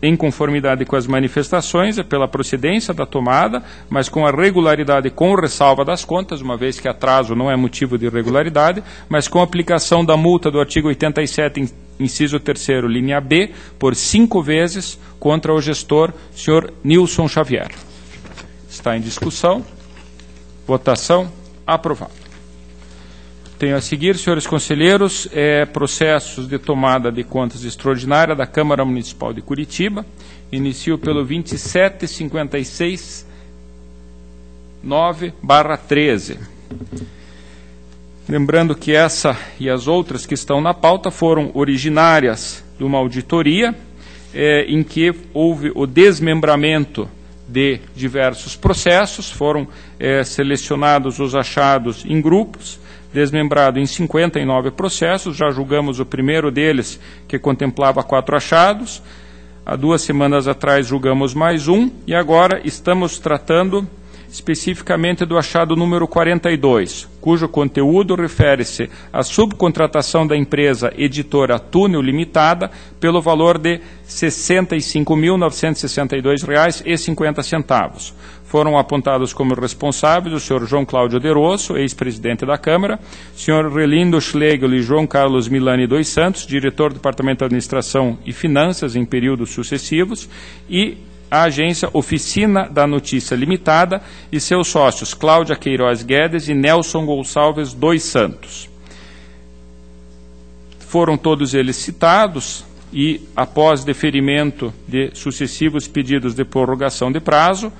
em conformidade com as manifestações, pela procedência da tomada, mas com a regularidade com ressalva das contas, uma vez que atraso não é motivo de irregularidade, mas com aplicação da multa do artigo 87, inciso 3º, linha B, por 5 vezes contra o gestor, senhor Nilson Xavier. Está em discussão. Votação. Aprovado. Tenho a seguir, senhores conselheiros, processos de tomada de contas extraordinária da Câmara Municipal de Curitiba. Inicio pelo 27.569/13. Lembrando que essa e as outras que estão na pauta foram originárias de uma auditoria, em que houve o desmembramento de diversos processos, foram selecionados os achados em grupos, desmembrado em 59 processos, já julgamos o primeiro deles, que contemplava 4 achados, há 2 semanas atrás julgamos mais um, e agora estamos tratando especificamente do achado número 42, cujo conteúdo refere-se à subcontratação da empresa editora Túnel Limitada pelo valor de R$ 65.962,50. Foram apontados como responsáveis o senhor João Cláudio De Rosso, ex-presidente da Câmara, o senhor Relindo Schlegel e João Carlos Milani dos Santos, diretor do Departamento de Administração e Finanças em períodos sucessivos, e a agência Oficina da Notícia Limitada e seus sócios Cláudia Queiroz Guedes e Nelson Gonçalves dos Santos. Foram todos eles citados e, após deferimento de sucessivos pedidos de prorrogação de prazo,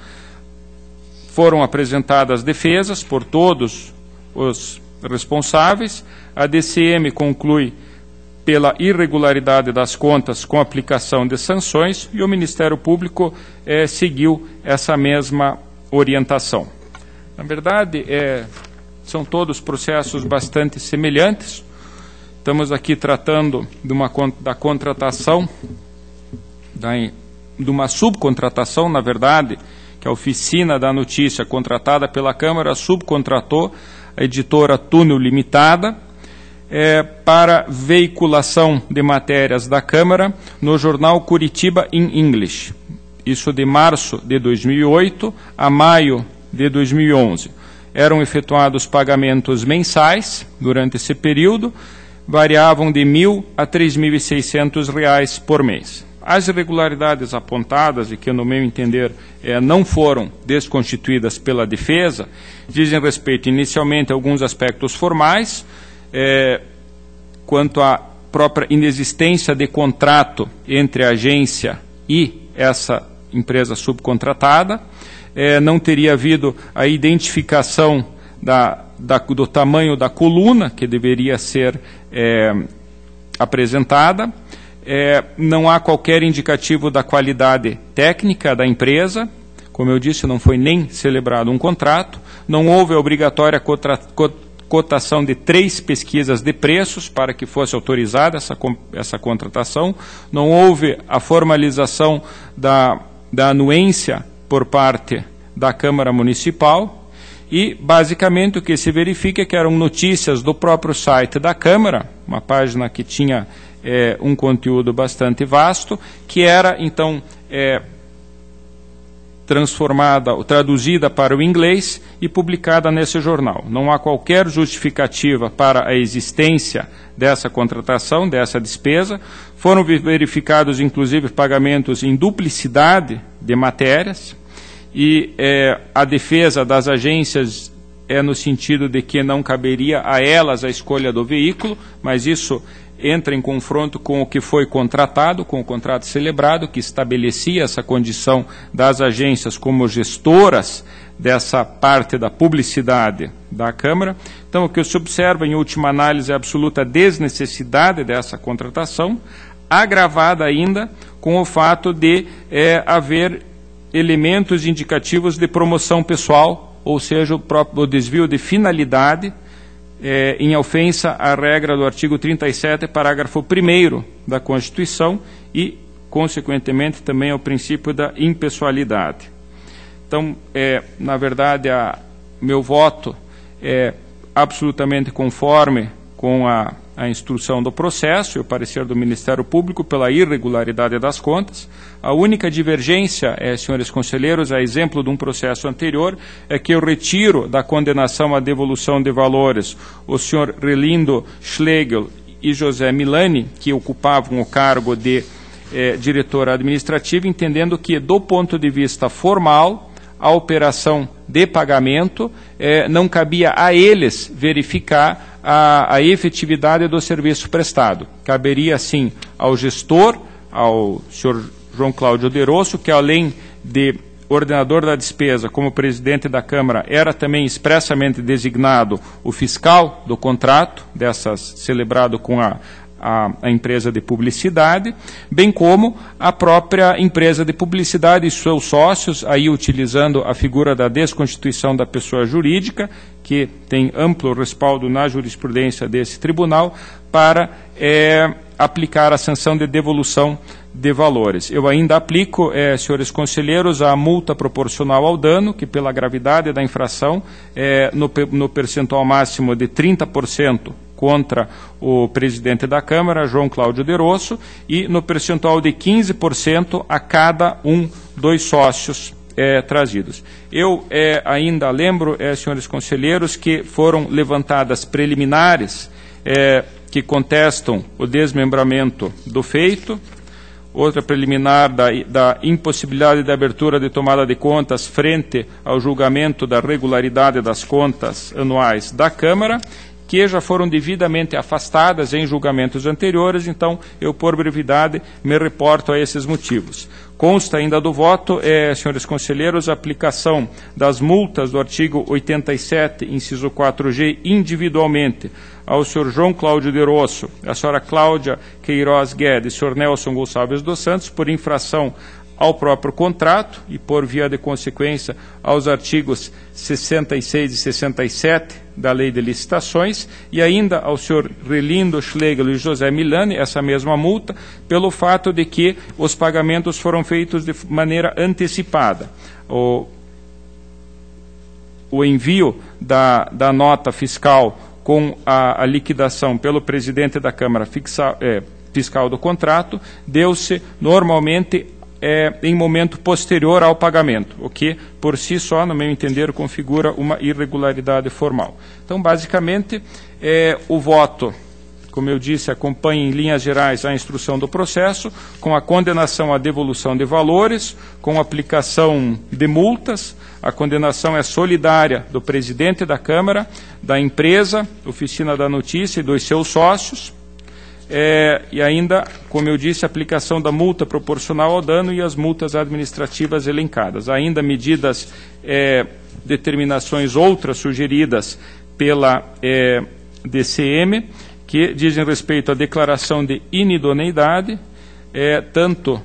foram apresentadas defesas por todos os responsáveis. A DCM conclui pela irregularidade das contas com aplicação de sanções e o Ministério Público seguiu essa mesma orientação. Na verdade, são todos processos bastante semelhantes. Estamos aqui tratando da contratação, de uma subcontratação, na verdade, que a Oficina da Notícia, contratada pela Câmara, subcontratou a editora Túnel Limitada para veiculação de matérias da Câmara no jornal Curitiba in English. Isso de março de 2008 a maio de 2011. Eram efetuados pagamentos mensais durante esse período, variavam de R$ 1.000 a R$ 3.600 por mês. As irregularidades apontadas, e que, no meu entender, não foram desconstituídas pela defesa, dizem respeito inicialmente a alguns aspectos formais, quanto à própria inexistência de contrato entre a agência e essa empresa subcontratada, não teria havido a identificação do tamanho da coluna que deveria ser apresentada, não há qualquer indicativo da qualidade técnica da empresa, como eu disse, não foi nem celebrado um contrato, não houve a obrigatória cotação de 3 pesquisas de preços para que fosse autorizada essa contratação, não houve a formalização da anuência por parte da Câmara Municipal e, basicamente, o que se verifica é que eram notícias do próprio site da Câmara, uma página que tinha um conteúdo bastante vasto, que era, então, traduzida para o inglês e publicada nesse jornal. Não há qualquer justificativa para a existência dessa contratação, dessa despesa. Foram verificados, inclusive, pagamentos em duplicidade de matérias e a defesa das agências no sentido de que não caberia a elas a escolha do veículo, mas isso entra em confronto com o que foi contratado, com o contrato celebrado, que estabelecia essa condição das agências como gestoras dessa parte da publicidade da Câmara. Então, o que se observa, em última análise, é a absoluta desnecessidade dessa contratação, agravada ainda com o fato de haver elementos indicativos de promoção pessoal, ou seja, o desvio de finalidade, em ofensa à regra do artigo 37, parágrafo 1º da Constituição e, consequentemente, também ao princípio da impessoalidade. Então, na verdade, meu voto é absolutamente conforme com a a instrução do processo e o parecer do Ministério Público pela irregularidade das contas. A única divergência, senhores conselheiros, a exemplo de um processo anterior, é que eu retiro da condenação à devolução de valores o senhor Relindo Schlegel e José Milani, que ocupavam o cargo de diretor administrativo, entendendo que, do ponto de vista formal, a operação de pagamento não cabia a eles verificar a efetividade do serviço prestado. Caberia, sim, ao gestor, ao senhor João Cláudio de Rosso, que além de ordenador da despesa, como presidente da Câmara, era também expressamente designado o fiscal do contrato, celebrado com a empresa de publicidade, bem como a própria empresa de publicidade e seus sócios, aí utilizando a figura da desconstituição da pessoa jurídica, que tem amplo respaldo na jurisprudência desse tribunal, para aplicar a sanção de devolução de valores. Eu ainda aplico, senhores conselheiros, a multa proporcional ao dano, que pela gravidade da infração, no percentual máximo de 30%, contra o presidente da Câmara, João Cláudio de Rosso, e no percentual de 15% a cada um dos sócios trazidos. Eu ainda lembro, senhores conselheiros, que foram levantadas preliminares que contestam o desmembramento do feito, outra preliminar da impossibilidade de abertura de tomada de contas frente ao julgamento da regularidade das contas anuais da Câmara, que já foram devidamente afastadas em julgamentos anteriores, então eu, por brevidade, me reporto a esses motivos. Consta ainda do voto, senhores conselheiros, a aplicação das multas do artigo 87, inciso 4G, individualmente ao senhor João Cláudio de Rosso, a senhora Cláudia Queiroz Guedes e o senhor Nelson Gonçalves dos Santos, por infração ao próprio contrato e, por via de consequência, aos artigos 66 e 67 da Lei de Licitações, e ainda ao senhor Relindo Schlegel e José Milani, essa mesma multa, pelo fato de que os pagamentos foram feitos de maneira antecipada. O envio da nota fiscal com a liquidação pelo presidente da Câmara fiscal do contrato deu-se normalmente em momento posterior ao pagamento, o que, por si só, no meu entender, configura uma irregularidade formal. Então, basicamente, o voto, como eu disse, acompanha em linhas gerais a instrução do processo, com a condenação à devolução de valores, com a aplicação de multas. A condenação é solidária do presidente da Câmara, da empresa, Oficina da Notícia e dos seus sócios, e ainda, como eu disse, a aplicação da multa proporcional ao dano e as multas administrativas elencadas. Ainda medidas, determinações outras sugeridas pela DCM, que dizem respeito à declaração de inidoneidade, tanto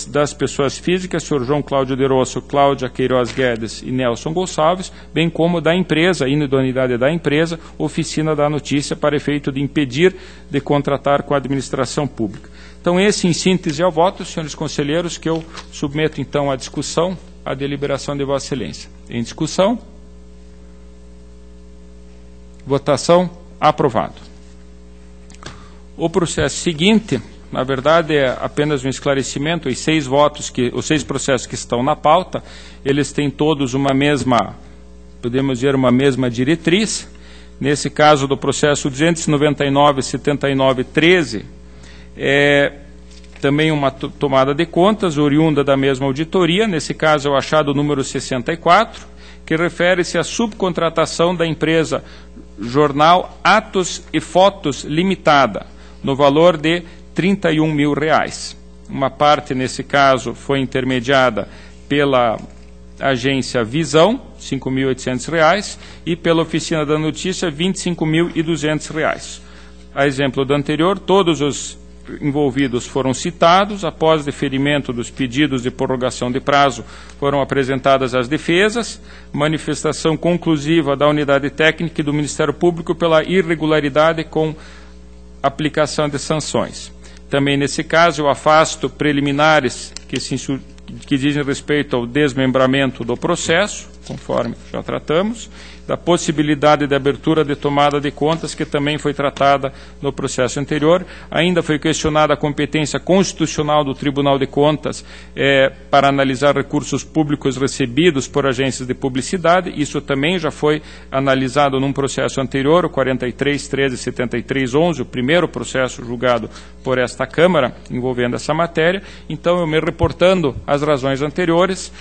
das pessoas físicas, senhor João Cláudio de Rosso, Cláudia Queiroz Guedes e Nelson Gonçalves, bem como da empresa, inidoneidade da empresa, Oficina da Notícia, para efeito de impedir de contratar com a administração pública. Então, esse, em síntese, é o voto, senhores conselheiros, que eu submeto, então, à discussão, à deliberação de Vossa Excelência. Em discussão. Votação. Aprovado. O processo seguinte, na verdade, é apenas um esclarecimento. Os 6 processos que estão na pauta, eles têm todos uma mesma, podemos dizer, uma mesma diretriz. Nesse caso do processo 299-79-13, também uma tomada de contas, oriunda da mesma auditoria. Nesse caso é o achado número 64, que refere-se à subcontratação da empresa Jornal Atos e Fotos Limitada, no valor de R$31 mil. Uma parte, nesse caso, foi intermediada pela agência Visão, R$ 5.800, e pela Oficina da Notícia, R$ 25.200. A exemplo do anterior, todos os envolvidos foram citados. Após deferimento dos pedidos de prorrogação de prazo, foram apresentadas as defesas, manifestação conclusiva da unidade técnica e do Ministério Público pela irregularidade com aplicação de sanções. Também, nesse caso, eu afasto preliminares que dizem respeito ao desmembramento do processo, conforme já tratamos, da possibilidade de abertura de tomada de contas, que também foi tratada no processo anterior. Ainda foi questionada a competência constitucional do Tribunal de Contas para analisar recursos públicos recebidos por agências de publicidade. Isso também já foi analisado num processo anterior, o 43.13.73.11, o primeiro processo julgado por esta Câmara envolvendo essa matéria. Então, eu me reportando às razões anteriores,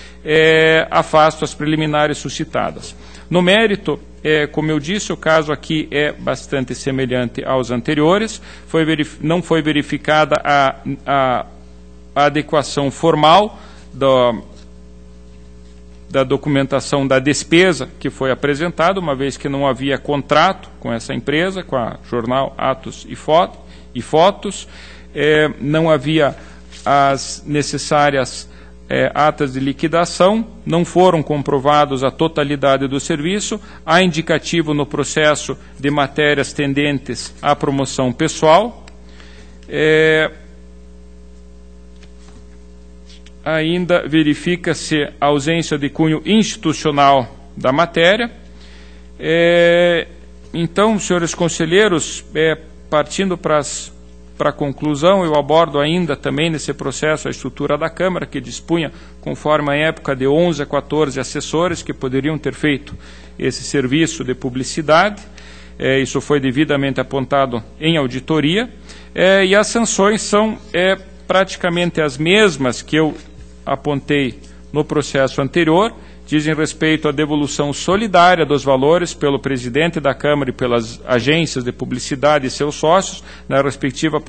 afasto as preliminares suscitadas. No mérito, como eu disse, o caso aqui é bastante semelhante aos anteriores. Não foi verificada a adequação formal da documentação da despesa que foi apresentada, uma vez que não havia contrato com essa empresa, com a Jornal Atos e Fotos, não havia as necessárias atas de liquidação, não foram comprovados a totalidade do serviço, há indicativo no processo de matérias tendentes à promoção pessoal, ainda verifica-se a ausência de cunho institucional da matéria. Então, senhores conselheiros, partindo para a conclusão, eu abordo ainda também nesse processo a estrutura da Câmara, que dispunha, conforme a época, de 11 a 14 assessores que poderiam ter feito esse serviço de publicidade. Isso foi devidamente apontado em auditoria. E as sanções são praticamente as mesmas que eu apontei no processo anterior, dizem respeito à devolução solidária dos valores pelo presidente da Câmara e pelas agências de publicidade e seus sócios, na respectiva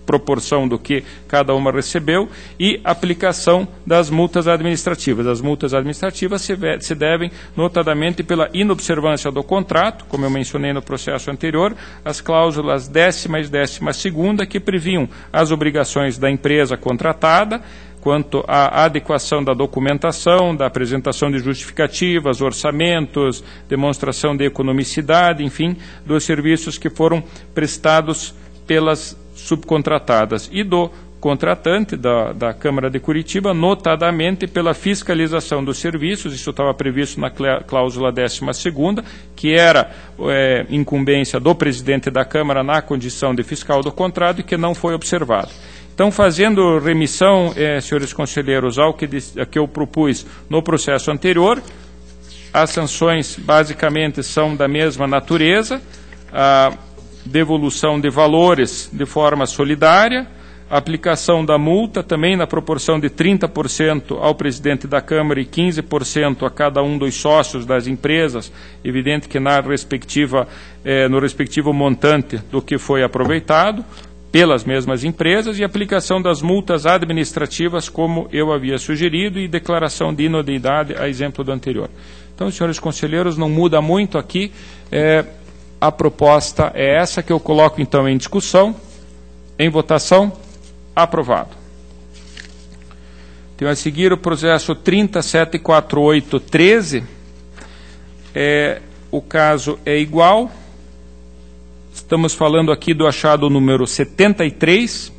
proporção do que cada uma recebeu, e aplicação das multas administrativas. As multas administrativas se devem, notadamente, pela inobservância do contrato, como eu mencionei no processo anterior, as cláusulas 10ª e 12ª, que previam as obrigações da empresa contratada, quanto à adequação da documentação, da apresentação de justificativas, orçamentos, demonstração de economicidade, enfim, dos serviços que foram prestados pelas subcontratadas, e do contratante da Câmara de Curitiba, notadamente pela fiscalização dos serviços. Isso estava previsto na cláusula 12ª, que era incumbência do presidente da Câmara na condição de fiscal do contrato e que não foi observado. Então, fazendo remissão, senhores conselheiros, ao que eu propus no processo anterior, as sanções basicamente são da mesma natureza: a devolução de valores de forma solidária, a aplicação da multa também na proporção de 30% ao presidente da Câmara e 15% a cada um dos sócios das empresas, evidente que no respectivo montante do que foi aproveitado pelas mesmas empresas, e aplicação das multas administrativas, como eu havia sugerido, e declaração de inodoidade, a exemplo do anterior. Então, senhores conselheiros, não muda muito aqui. A proposta é essa, que eu coloco então em discussão, em votação. Aprovado. Tenho a seguir o processo 30.748.13. O caso é igual. Estamos falando aqui do achado número 73,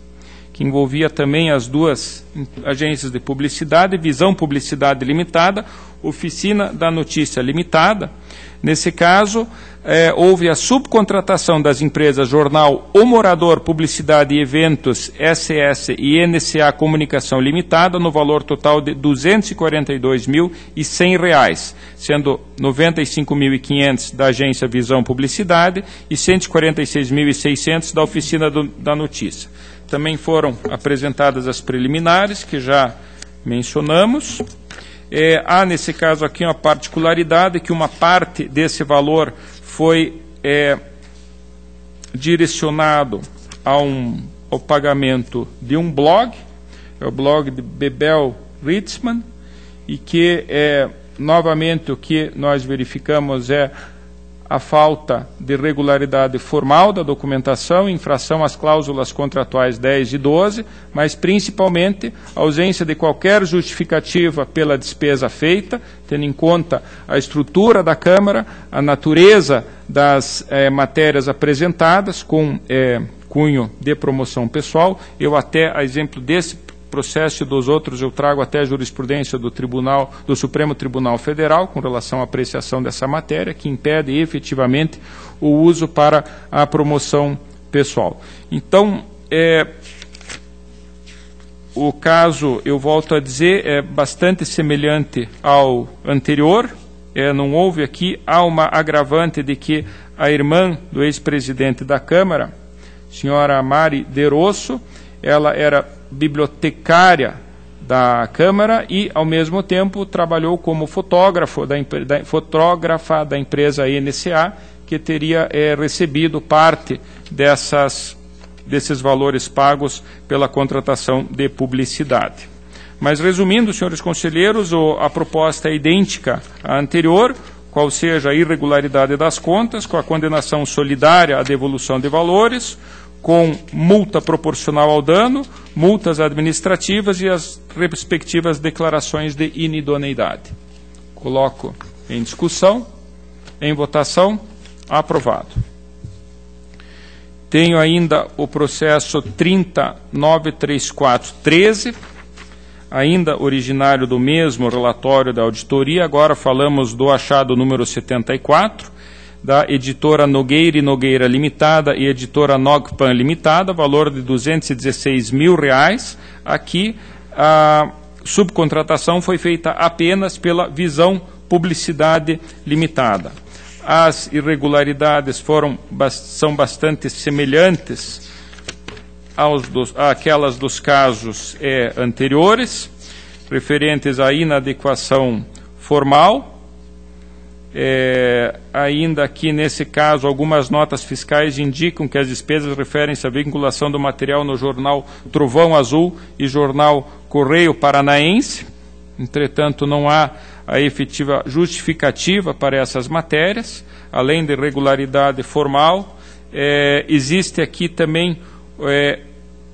que envolvia também as duas agências de publicidade, Visão Publicidade Limitada, Oficina da Notícia Limitada. Nesse caso, houve a subcontratação das empresas Jornal O Morador Publicidade e Eventos SS e NCA Comunicação Limitada, no valor total de R$ 242.100, sendo R$ 95.500 da agência Visão Publicidade e R$ 146.600 da Oficina da Notícia. Também foram apresentadas as preliminares, que já mencionamos. Há, nesse caso aqui, uma particularidade, que uma parte desse valor foi direcionado ao pagamento de um blog, é o blog de Bebel Ritzmann, e que, novamente, o que nós verificamos é a falta de regularidade formal da documentação, infração às cláusulas contratuais 10 e 12, mas principalmente a ausência de qualquer justificativa pela despesa feita, tendo em conta a estrutura da Câmara, a natureza das matérias apresentadas com cunho de promoção pessoal. Eu até, a exemplo desse processo e dos outros eu trago até a jurisprudência do Supremo Tribunal Federal com relação à apreciação dessa matéria, que impede efetivamente o uso para a promoção pessoal. Então, o caso, eu volto a dizer, é bastante semelhante ao anterior. Não houve aqui, há uma agravante de que a irmã do ex-presidente da Câmara, senhora Mari De Rosso, ela era bibliotecária da Câmara e, ao mesmo tempo, trabalhou como fotógrafa da empresa NCA, que teria recebido parte desses valores pagos pela contratação de publicidade. Mas, resumindo, senhores conselheiros, a proposta é idêntica à anterior, qual seja a irregularidade das contas, com a condenação solidária à devolução de valores, com multa proporcional ao dano, multas administrativas e as respectivas declarações de inidoneidade. Coloco em discussão, em votação, aprovado. Tenho ainda o processo 3093413, ainda originário do mesmo relatório da auditoria. Agora falamos do achado número 74, da editora Nogueira e Nogueira Limitada e editora Nogpan Limitada, valor de R$216 mil. Aqui a subcontratação foi feita apenas pela Visão Publicidade Limitada. As irregularidades são bastante semelhantes àquelas dos casos anteriores, referentes à inadequação formal. Ainda aqui, nesse caso, algumas notas fiscais indicam que as despesas referem-se à vinculação do material no jornal Trovão Azul e jornal Correio Paranaense. Entretanto, não há a efetiva justificativa para essas matérias, além de irregularidade formal. Existe aqui também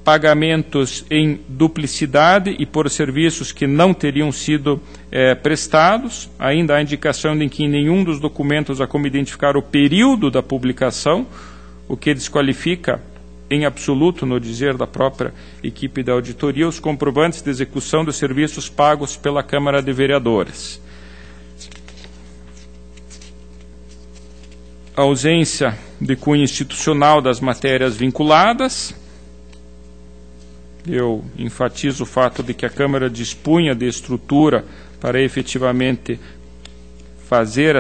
pagamentos em duplicidade e por serviços que não teriam sido prestados. Ainda há indicação de que em nenhum dos documentos há como identificar o período da publicação, o que desqualifica em absoluto, no dizer da própria equipe da auditoria, os comprovantes de execução dos serviços pagos pela Câmara de Vereadores. A ausência de cunho institucional das matérias vinculadas. Eu enfatizo o fato de que a Câmara dispunha de estrutura para efetivamente fazer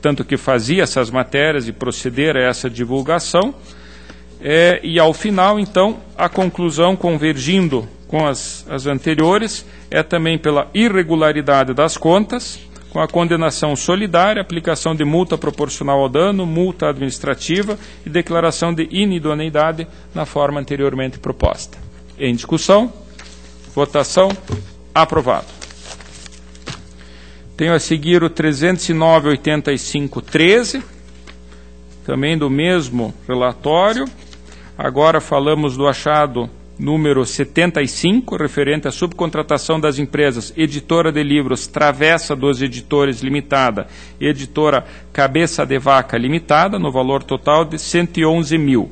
tanto que fazia essas matérias e proceder a essa divulgação. E ao final, então, a conclusão, convergindo com as anteriores, é também pela irregularidade das contas, com a condenação solidária, aplicação de multa proporcional ao dano, multa administrativa e declaração de inidoneidade na forma anteriormente proposta. Em discussão, votação, aprovado. Tenho a seguir o 309.85.13, também do mesmo relatório. Agora falamos do achado número 75, referente à subcontratação das empresas Editora de Livros Travessa dos Editores Limitada e Editora Cabeça de Vaca Limitada, no valor total de R$111 mil.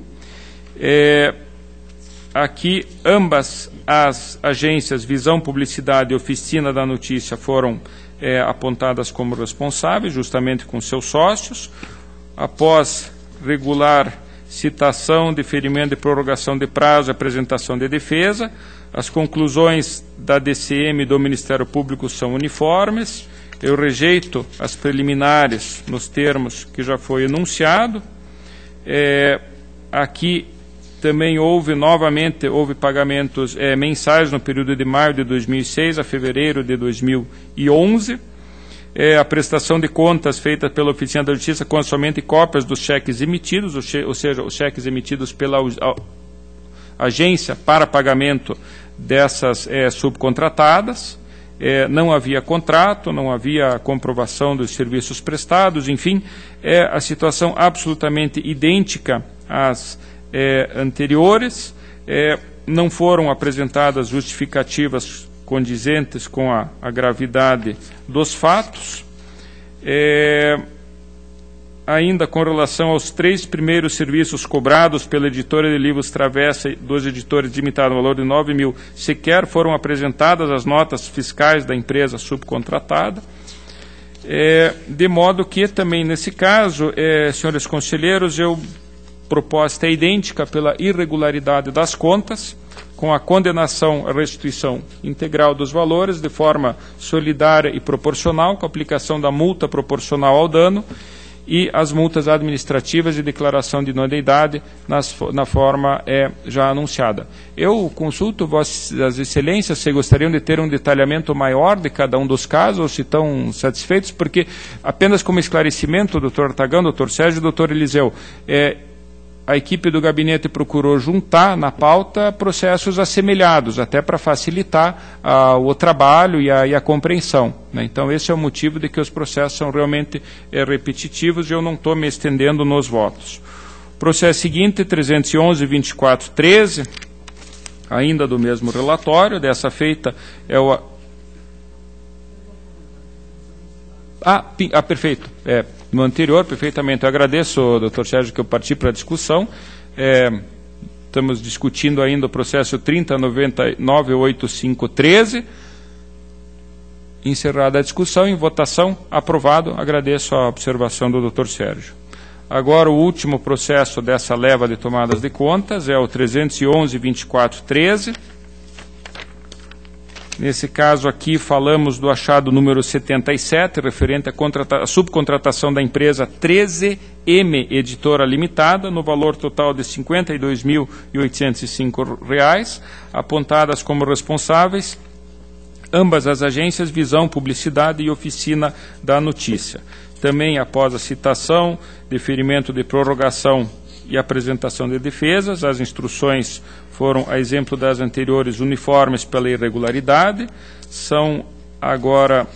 Aqui, ambas as agências Visão Publicidade e Oficina da Notícia foram apontadas como responsáveis, justamente com seus sócios. Após regular citação, deferimento de prorrogação de prazo e apresentação de defesa, as conclusões da DCM e do Ministério Público são uniformes. Eu rejeito as preliminares nos termos que já foi enunciado. Aqui também houve pagamentos mensais no período de maio de 2006 a fevereiro de 2011. A prestação de contas feita pela Oficina da Justiça com somente cópias dos cheques emitidos, ou seja, os cheques emitidos pela agência para pagamento dessas subcontratadas. Não havia contrato, não havia comprovação dos serviços prestados, enfim, a situação absolutamente idêntica às anteriores. Não foram apresentadas justificativas condizentes com a gravidade dos fatos. ainda com relação aos 3 primeiros serviços cobrados pela editora de livros Travessa dos editores limitados no valor de 9 mil, sequer foram apresentadas as notas fiscais da empresa subcontratada. De modo que também nesse caso, senhores conselheiros, proposta é idêntica pela irregularidade das contas, com a condenação à restituição integral dos valores de forma solidária e proporcional, com a aplicação da multa proporcional ao dano, e as multas administrativas de declaração de idoneidade na forma já anunciada. Eu consulto Vossas Excelências se gostariam de ter um detalhamento maior de cada um dos casos, ou se estão satisfeitos, porque apenas como esclarecimento, doutor Artagão, doutor Sérgio e doutor Eliseu, a equipe do gabinete procurou juntar na pauta processos assemelhados, até para facilitar o trabalho e a compreensão, né? Então, esse é o motivo de que os processos são realmente repetitivos e eu não estou me estendendo nos votos. Processo seguinte, 311-2413, ainda do mesmo relatório, dessa feita é o... perfeito. No anterior, perfeitamente. Eu agradeço, doutor Sérgio, que eu parti para a discussão. Estamos discutindo ainda o processo 30998513. Encerrada a discussão, em votação, aprovado. Agradeço a observação do doutor Sérgio. Agora, o último processo dessa leva de tomadas de contas é o 311-2413. Nesse caso aqui, falamos do achado número 77, referente à subcontratação da empresa 13M Editora Limitada, no valor total de R$ 52.805, apontadas como responsáveis ambas as agências Visão, Publicidade e Oficina da Notícia. Também, após a citação, deferimento de prorrogação e apresentação de defesas, as instruções foram, a exemplo das anteriores, uniformes pela irregularidade, são agora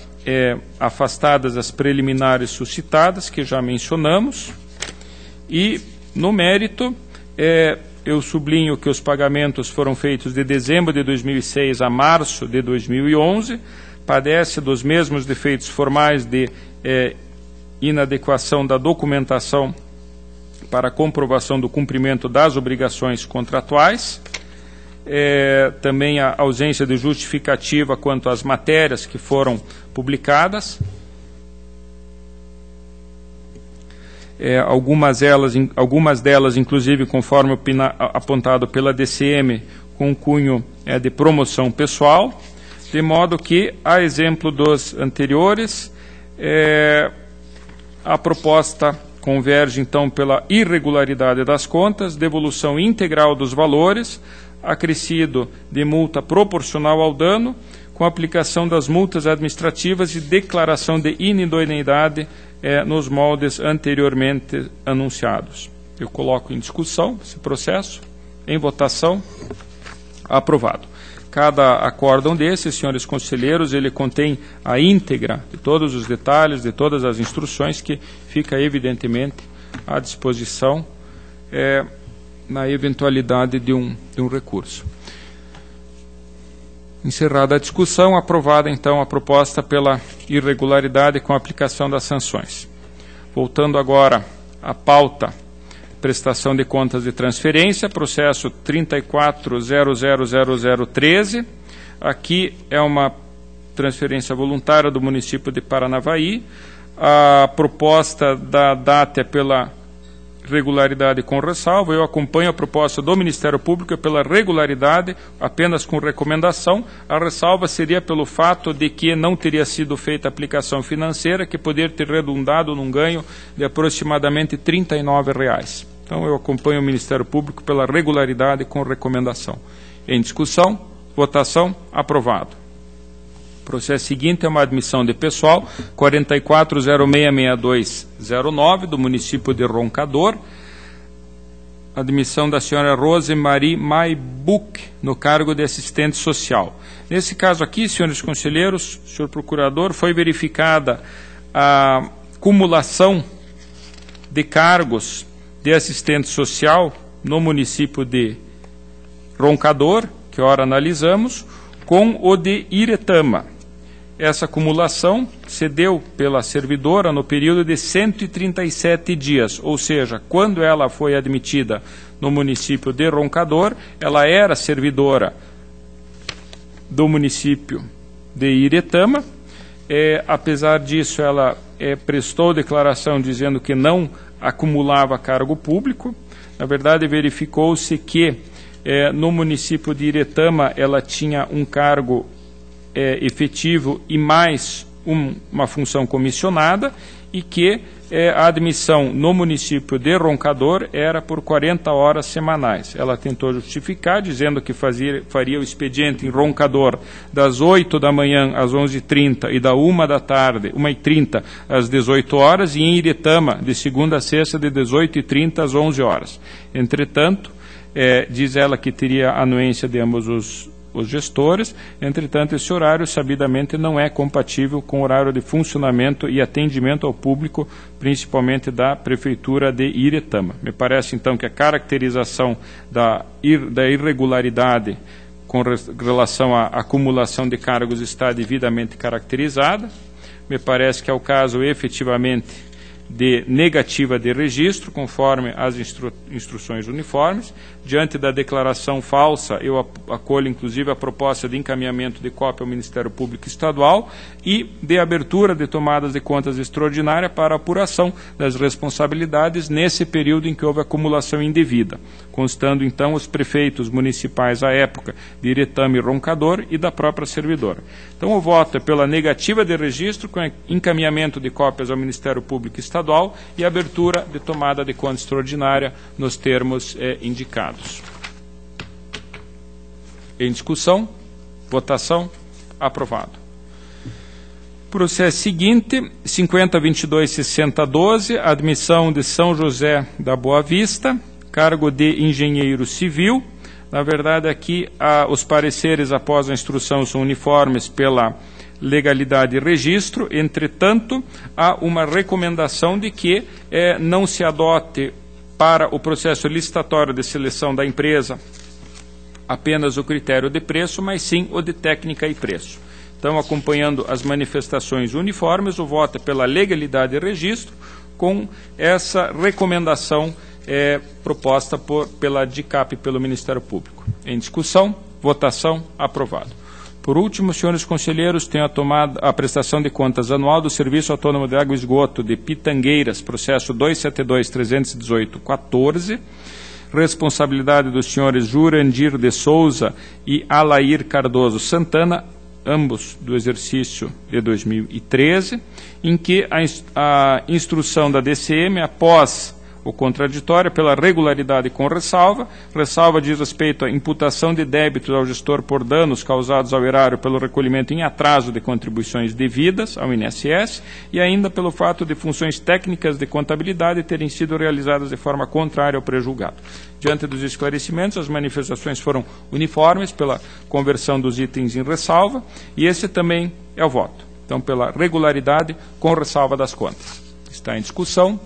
afastadas as preliminares suscitadas, que já mencionamos, e, no mérito, eu sublinho que os pagamentos foram feitos de dezembro de 2006 a março de 2011, padece dos mesmos defeitos formais de inadequação da documentação para comprovação do cumprimento das obrigações contratuais, também a ausência de justificativa quanto às matérias que foram publicadas, algumas delas, inclusive, conforme apontado pela DCM, com cunho de promoção pessoal, de modo que, a exemplo dos anteriores, a proposta converge, então, pela irregularidade das contas, devolução integral dos valores, acrescido de multa proporcional ao dano, com aplicação das multas administrativas e declaração de inidoneidade nos moldes anteriormente anunciados. Eu coloco em discussão esse processo, em votação, aprovado. Cada acórdão desses, senhores conselheiros, ele contém a íntegra de todos os detalhes, de todas as instruções, que fica evidentemente à disposição na eventualidade de um recurso. Encerrada a discussão, aprovada então a proposta pela irregularidade com a aplicação das sanções. Voltando agora à pauta, prestação de contas de transferência, processo 34.000013. Aqui é uma transferência voluntária do município de Paranavaí. A proposta da DAT é pela regularidade com ressalva. Eu acompanho a proposta do Ministério Público pela regularidade, apenas com recomendação. A ressalva seria pelo fato de que não teria sido feita aplicação financeira, que poderia ter redundado num ganho de aproximadamente R$ 39. Então, eu acompanho o Ministério Público pela regularidade com recomendação. Em discussão, votação, aprovado. O processo seguinte é uma admissão de pessoal, 44066209, do município de Roncador. Admissão da senhora Rosemarie Maibuc, no cargo de assistente social. Nesse caso aqui, senhores conselheiros, senhor procurador, foi verificada a cumulação de cargos de assistente social no município de Roncador, que ora analisamos, com o de Iretama. essa acumulação se deu pela servidora no período de 137 dias, ou seja, quando ela foi admitida no município de Roncador, ela era servidora do município de Iretama. Apesar disso, ela prestou declaração dizendo que não acumulava cargo público. Na verdade, verificou-se que no município de Iretama ela tinha um cargo efetivo e mais uma função comissionada, e que a admissão no município de Roncador era por 40 horas semanais. Ela tentou justificar, dizendo que faria o expediente em Roncador das 8 da manhã às 11h30 e da 1 da tarde, 1h30 às 18 horas, e em Iretama de segunda a sexta de 18h30 às 11 horas. Entretanto, diz ela que teria anuência de ambos os gestores. Entretanto, esse horário sabidamente não é compatível com o horário de funcionamento e atendimento ao público, principalmente da Prefeitura de Iretama. Me parece, então, que a caracterização da irregularidade com relação à acumulação de cargos está devidamente caracterizada. Me parece que é o caso, efetivamente, de negativa de registro, conforme as instruções uniformes. Diante da declaração falsa, eu acolho, inclusive, a proposta de encaminhamento de cópia ao Ministério Público Estadual e de abertura de tomadas de contas extraordinária para apuração das responsabilidades nesse período em que houve acumulação indevida, constando, então, os prefeitos municipais à época de Iretama e Roncador e da própria servidora. Então, o voto é pela negativa de registro, com encaminhamento de cópias ao Ministério Público Estadual e abertura de tomada de conta extraordinária nos termos indicados. Em discussão, votação, aprovado. Processo seguinte, 50.22.60.12, admissão de São José da Boa Vista, cargo de engenheiro civil. Na verdade, aqui os pareceres após a instrução são uniformes pela legalidade e registro. Entretanto, há uma recomendação de que não se adote para o processo licitatório de seleção da empresa apenas o critério de preço, mas sim o de técnica e preço. Então, acompanhando as manifestações uniformes, o voto é pela legalidade e registro, com essa recomendação proposta pela DICAP e pelo Ministério Público. Em discussão, votação, aprovado. Por último, senhores conselheiros, tenho a prestação de contas anual do Serviço Autônomo de Água e Esgoto de Pitangueiras, processo 272.318.14, responsabilidade dos senhores Jurandir de Souza e Alair Cardoso Santana, ambos do exercício de 2013, em que a instrução da DCM, após o contraditório, pela regularidade com ressalva. Ressalva diz respeito à imputação de débitos ao gestor por danos causados ao erário pelo recolhimento em atraso de contribuições devidas ao INSS e ainda pelo fato de funções técnicas de contabilidade terem sido realizadas de forma contrária ao prejulgado. Diante dos esclarecimentos, as manifestações foram uniformes pela conversão dos itens em ressalva, e esse também é o voto. Então, pela regularidade com ressalva das contas. Está em discussão.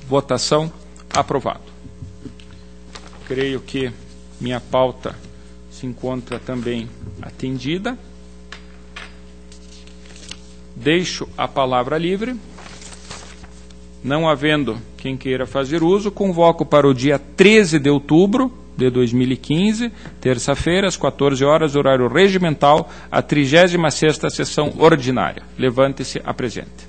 Votação, aprovado. Creio que minha pauta se encontra também atendida. Deixo a palavra livre. Não havendo quem queira fazer uso, convoco para o dia 13 de outubro de 2015, terça-feira, às 14 horas, horário regimental, a 36ª sessão ordinária. Levante-se, apresente.